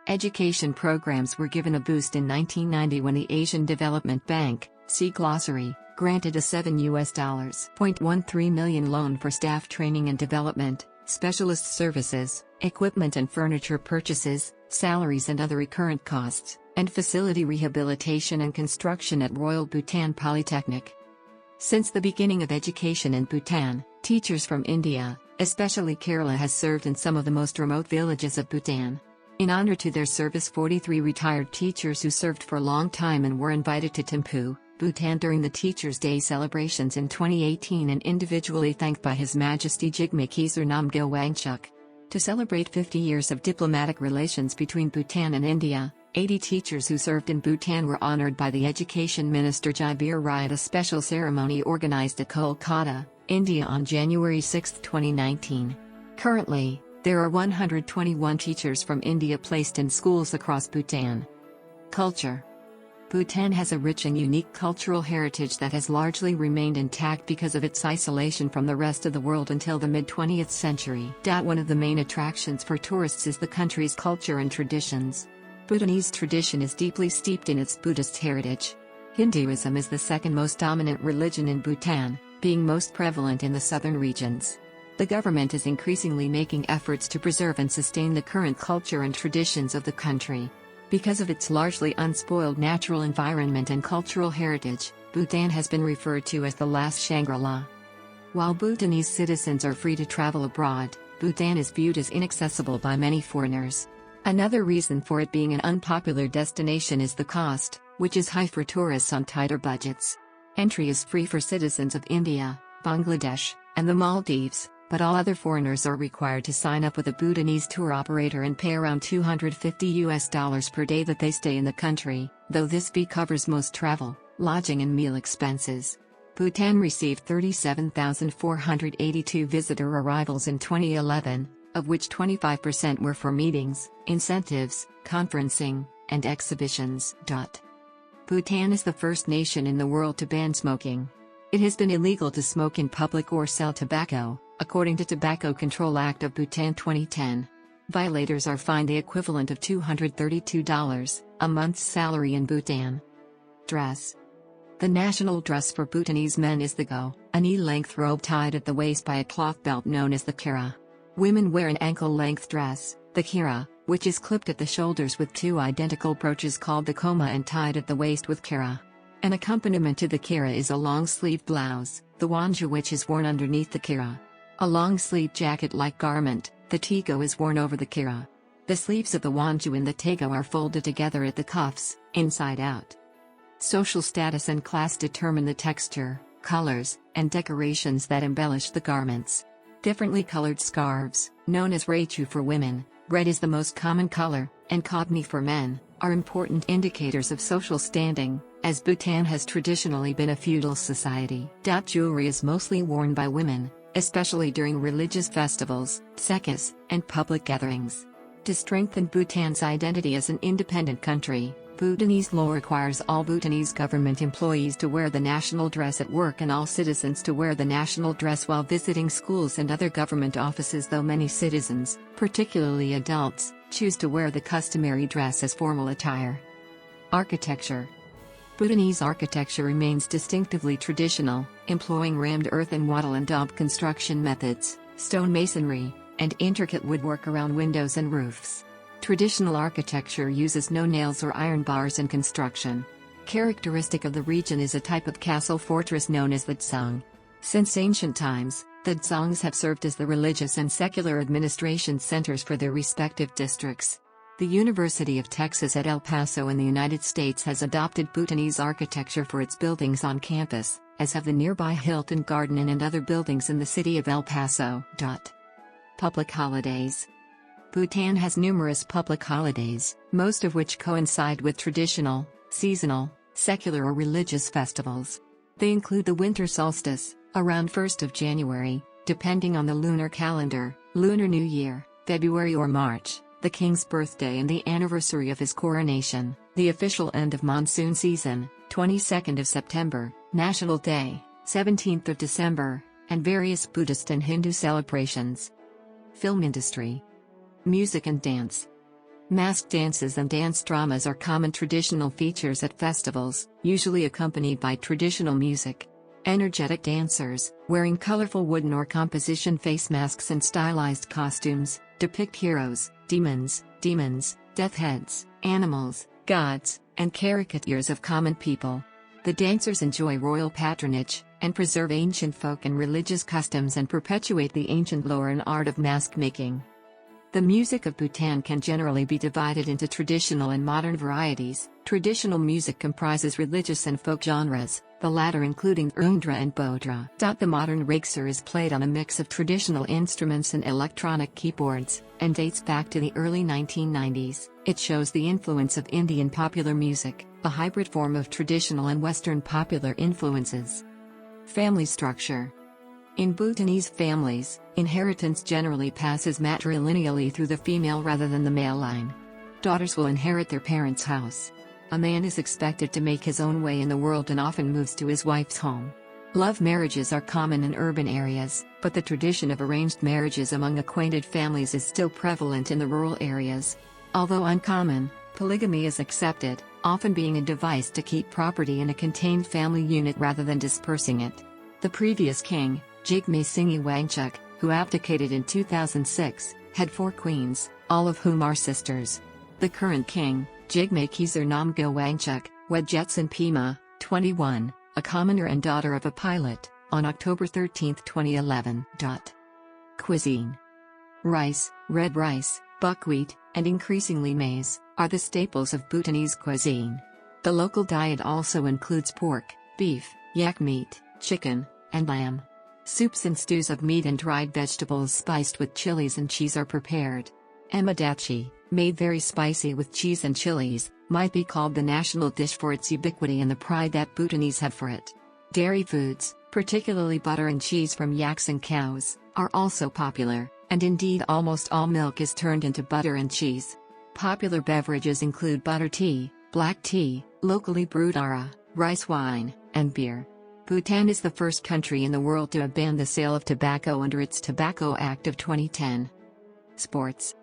Education programs were given a boost in 1990 when the Asian Development Bank, see glossary, granted a $7.13 million loan for staff training and development, specialist services, equipment and furniture purchases, salaries and other recurrent costs, and facility rehabilitation and construction at Royal Bhutan Polytechnic. Since the beginning of education in Bhutan, teachers from India, especially Kerala, has served in some of the most remote villages of Bhutan. In honor to their service, 43 retired teachers who served for a long time and were invited to Thimphu, Bhutan during the Teachers' Day celebrations in 2018 and individually thanked by His Majesty Jigme Khesar Namgyal Wangchuk. To celebrate 50 years of diplomatic relations between Bhutan and India, 80 teachers who served in Bhutan were honored by the Education Minister Jaibir Rai at a special ceremony organized at Kolkata, India on January 6, 2019. Currently, there are 121 teachers from India placed in schools across Bhutan. Culture. Bhutan has a rich and unique cultural heritage that has largely remained intact because of its isolation from the rest of the world until the mid-20th century. One of the main attractions for tourists is the country's culture and traditions. Bhutanese tradition is deeply steeped in its Buddhist heritage. Hinduism is the second most dominant religion in Bhutan, being most prevalent in the southern regions. The government is increasingly making efforts to preserve and sustain the current culture and traditions of the country. Because of its largely unspoiled natural environment and cultural heritage, Bhutan has been referred to as the last Shangri-La. While Bhutanese citizens are free to travel abroad, Bhutan is viewed as inaccessible by many foreigners. Another reason for it being an unpopular destination is the cost, which is high for tourists on tighter budgets. Entry is free for citizens of India, Bangladesh, and the Maldives, but all other foreigners are required to sign up with a Bhutanese tour operator and pay around $250 per day that they stay in the country, though this fee covers most travel, lodging and meal expenses. Bhutan received 37,482 visitor arrivals in 2011, of which 25% were for meetings, incentives, conferencing, and exhibitions. Bhutan is the first nation in the world to ban smoking. It has been illegal to smoke in public or sell tobacco, according to Tobacco Control Act of Bhutan 2010. Violators are fined the equivalent of $232, a month's salary in Bhutan. Dress. The national dress for Bhutanese men is the go, a knee-length robe tied at the waist by a cloth belt known as the kira. Women wear an ankle-length dress, the kira, which is clipped at the shoulders with two identical brooches called the koma and tied at the waist with kira. An accompaniment to the kira is a long-sleeved blouse, the wanja, which is worn underneath the kira. A long-sleeved jacket-like garment, the tigo, is worn over the kira. The sleeves of the wanju and the tego are folded together at the cuffs, inside out. Social status and class determine the texture, colors, and decorations that embellish the garments. Differently colored scarves, known as rechu for women, red is the most common color, and kobni for men, are important indicators of social standing, as Bhutan has traditionally been a feudal society. Jewelry is mostly worn by women, especially during religious festivals, sekis, and public gatherings. To strengthen Bhutan's identity as an independent country, Bhutanese law requires all Bhutanese government employees to wear the national dress at work and all citizens to wear the national dress while visiting schools and other government offices, though many citizens, particularly adults, choose to wear the customary dress as formal attire. Architecture. Bhutanese architecture remains distinctively traditional, employing rammed earth and wattle and daub construction methods, stone masonry, and intricate woodwork around windows and roofs. Traditional architecture uses no nails or iron bars in construction. Characteristic of the region is a type of castle fortress known as the dzong. Since ancient times, the dzongs have served as the religious and secular administration centers for their respective districts. The University of Texas at El Paso in the United States has adopted Bhutanese architecture for its buildings on campus, as have the nearby Hilton Garden Inn and other buildings in the city of El Paso. Public holidays. Bhutan has numerous public holidays, most of which coincide with traditional, seasonal, secular or religious festivals. They include the winter solstice, around 1st of January, depending on the lunar calendar, Lunar New Year, February or March, the king's birthday and the anniversary of his coronation, the official end of monsoon season, 22nd of September, National Day, 17th of December, and various Buddhist and Hindu celebrations. Film industry. Music and dance. Masked dances and dance dramas are common traditional features at festivals, usually accompanied by traditional music. Energetic dancers, wearing colorful wooden or composition face masks and stylized costumes, depict heroes, demons, death heads, animals, gods, and caricatures of common people. The dancers enjoy royal patronage, and preserve ancient folk and religious customs and perpetuate the ancient lore and art of mask making. The music of Bhutan can generally be divided into traditional and modern varieties. Traditional music comprises religious and folk genres, the latter including Undra and Bodra. The modern ragsar is played on a mix of traditional instruments and electronic keyboards, and dates back to the early 1990s. It shows the influence of Indian popular music, a hybrid form of traditional and Western popular influences. Family structure. In Bhutanese families, inheritance generally passes matrilineally through the female rather than the male line. Daughters will inherit their parents' house. A man is expected to make his own way in the world and often moves to his wife's home. Love marriages are common in urban areas, but the tradition of arranged marriages among acquainted families is still prevalent in the rural areas. Although uncommon, polygamy is accepted, often being a device to keep property in a contained family unit rather than dispersing it. The previous king, Jigme Singye Wangchuck, who abdicated in 2006, had 4 queens, all of whom are sisters. The current king, Jigme Khizar Namgyal Wangchuck, wed Jetson Pima, 21, a commoner and daughter of a pilot, on October 13, 2011. Cuisine. Rice, red rice, buckwheat, and increasingly maize, are the staples of Bhutanese cuisine. The local diet also includes pork, beef, yak meat, chicken, and lamb. Soups and stews of meat and dried vegetables spiced with chilies and cheese are prepared. Emadachi, made very spicy with cheese and chilies, might be called the national dish for its ubiquity and the pride that Bhutanese have for it. Dairy foods, particularly butter and cheese from yaks and cows, are also popular, and indeed almost all milk is turned into butter and cheese. Popular beverages include butter tea, black tea, locally brewed ara, rice wine, and beer. Bhutan is the first country in the world to have banned the sale of tobacco under its Tobacco Act of 2010. Sports.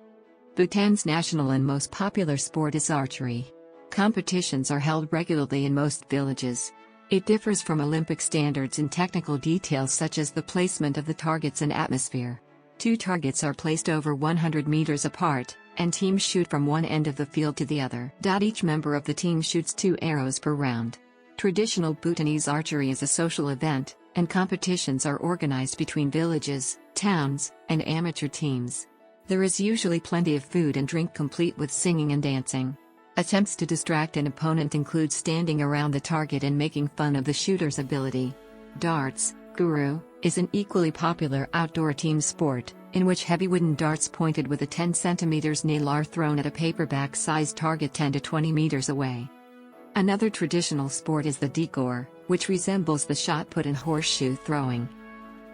Bhutan's national and most popular sport is archery. Competitions are held regularly in most villages. It differs from Olympic standards in technical details such as the placement of the targets and atmosphere. 2 targets are placed over 100 meters apart, and teams shoot from one end of the field to the other. Each member of the team shoots 2 arrows per round. Traditional Bhutanese archery is a social event, and competitions are organized between villages, towns, and amateur teams. There is usually plenty of food and drink complete with singing and dancing. Attempts to distract an opponent include standing around the target and making fun of the shooter's ability. Darts, guru, is an equally popular outdoor team sport, in which heavy wooden darts pointed with a 10 cm nail are thrown at a paperback-sized target 10 to 20 meters away. Another traditional sport is the dekor, which resembles the shot put in horseshoe throwing.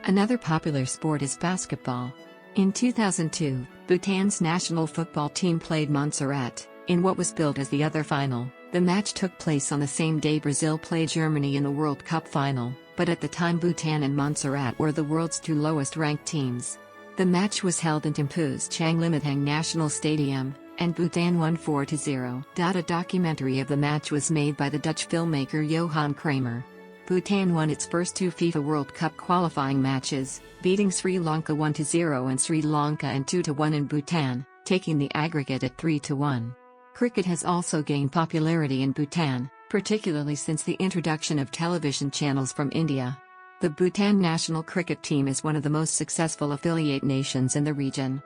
Another popular sport is basketball. In 2002, Bhutan's national football team played Montserrat, in what was billed as the other final. The match took place on the same day Brazil played Germany in the World Cup final, but at the time Bhutan and Montserrat were the world's 2 lowest-ranked teams. The match was held in Thimphu's Changlimitang National Stadium, and Bhutan won 4-0. A documentary of the match was made by the Dutch filmmaker Johan Kramer. Bhutan won its first 2 FIFA World Cup qualifying matches, beating Sri Lanka 1-0 and Sri Lanka and 2-1 in Bhutan, taking the aggregate at 3-1. Cricket has also gained popularity in Bhutan, particularly since the introduction of television channels from India. The Bhutan national cricket team is one of the most successful affiliate nations in the region.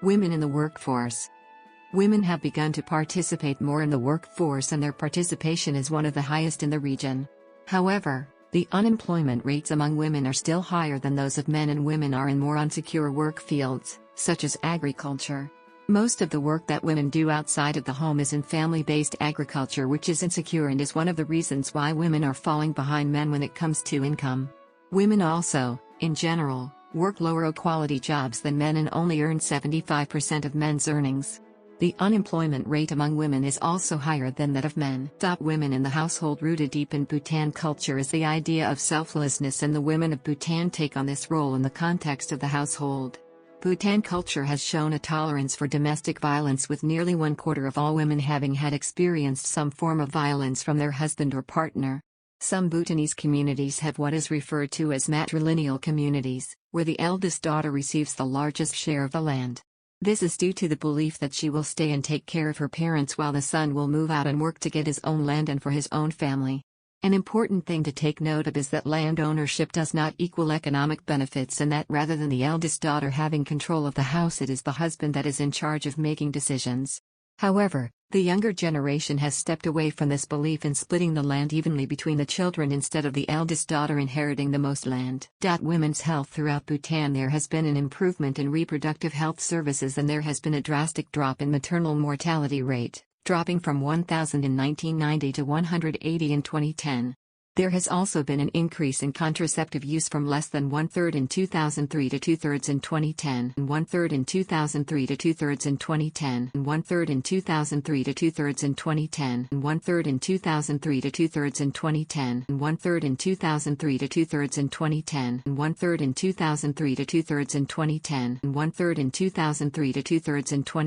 Women in the workforce. Women have begun to participate more in the workforce and their participation is one of the highest in the region. However, the unemployment rates among women are still higher than those of men, and women are in more unsecure work fields, such as agriculture. Most of the work that women do outside of the home is in family-based agriculture, which is insecure and is one of the reasons why women are falling behind men when it comes to income. Women also, in general, work lower quality jobs than men and only earn 75% of men's earnings. The unemployment rate among women is also higher than that of men. Women in the household. Rooted deep in Bhutan culture is the idea of selflessness, and the women of Bhutan take on this role in the context of the household. Bhutan culture has shown a tolerance for domestic violence, with nearly 1/4 of all women having had experienced some form of violence from their husband or partner. Some Bhutanese communities have what is referred to as matrilineal communities, where the eldest daughter receives the largest share of the land. This is due to the belief that she will stay and take care of her parents while the son will move out and work to get his own land and for his own family. An important thing to take note of is that land ownership does not equal economic benefits, and that rather than the eldest daughter having control of the house, it is the husband that is in charge of making decisions. However, the younger generation has stepped away from this belief in splitting the land evenly between the children instead of the eldest daughter inheriting the most land. Women's health throughout Bhutan. There has been an improvement in reproductive health services, and there has been a drastic drop in maternal mortality rate, dropping from 1,000 in 1990 to 180 in 2010. There has also been an increase in contraceptive use from less than 1/3 in 2003 to 2/3 in 2010, and 1/3 in 2003 to 2/3 in 2010, and 1/3 in 2003 to 2/3 in 2010, and 1/3 in 2003 to 2/3 in 2010, and 1/3 in 2003 to 2/3 in 2010, and 1/3 in 2003 to 2/3 in 2010, and 1/3 in 2003 to 2/3 in 2010.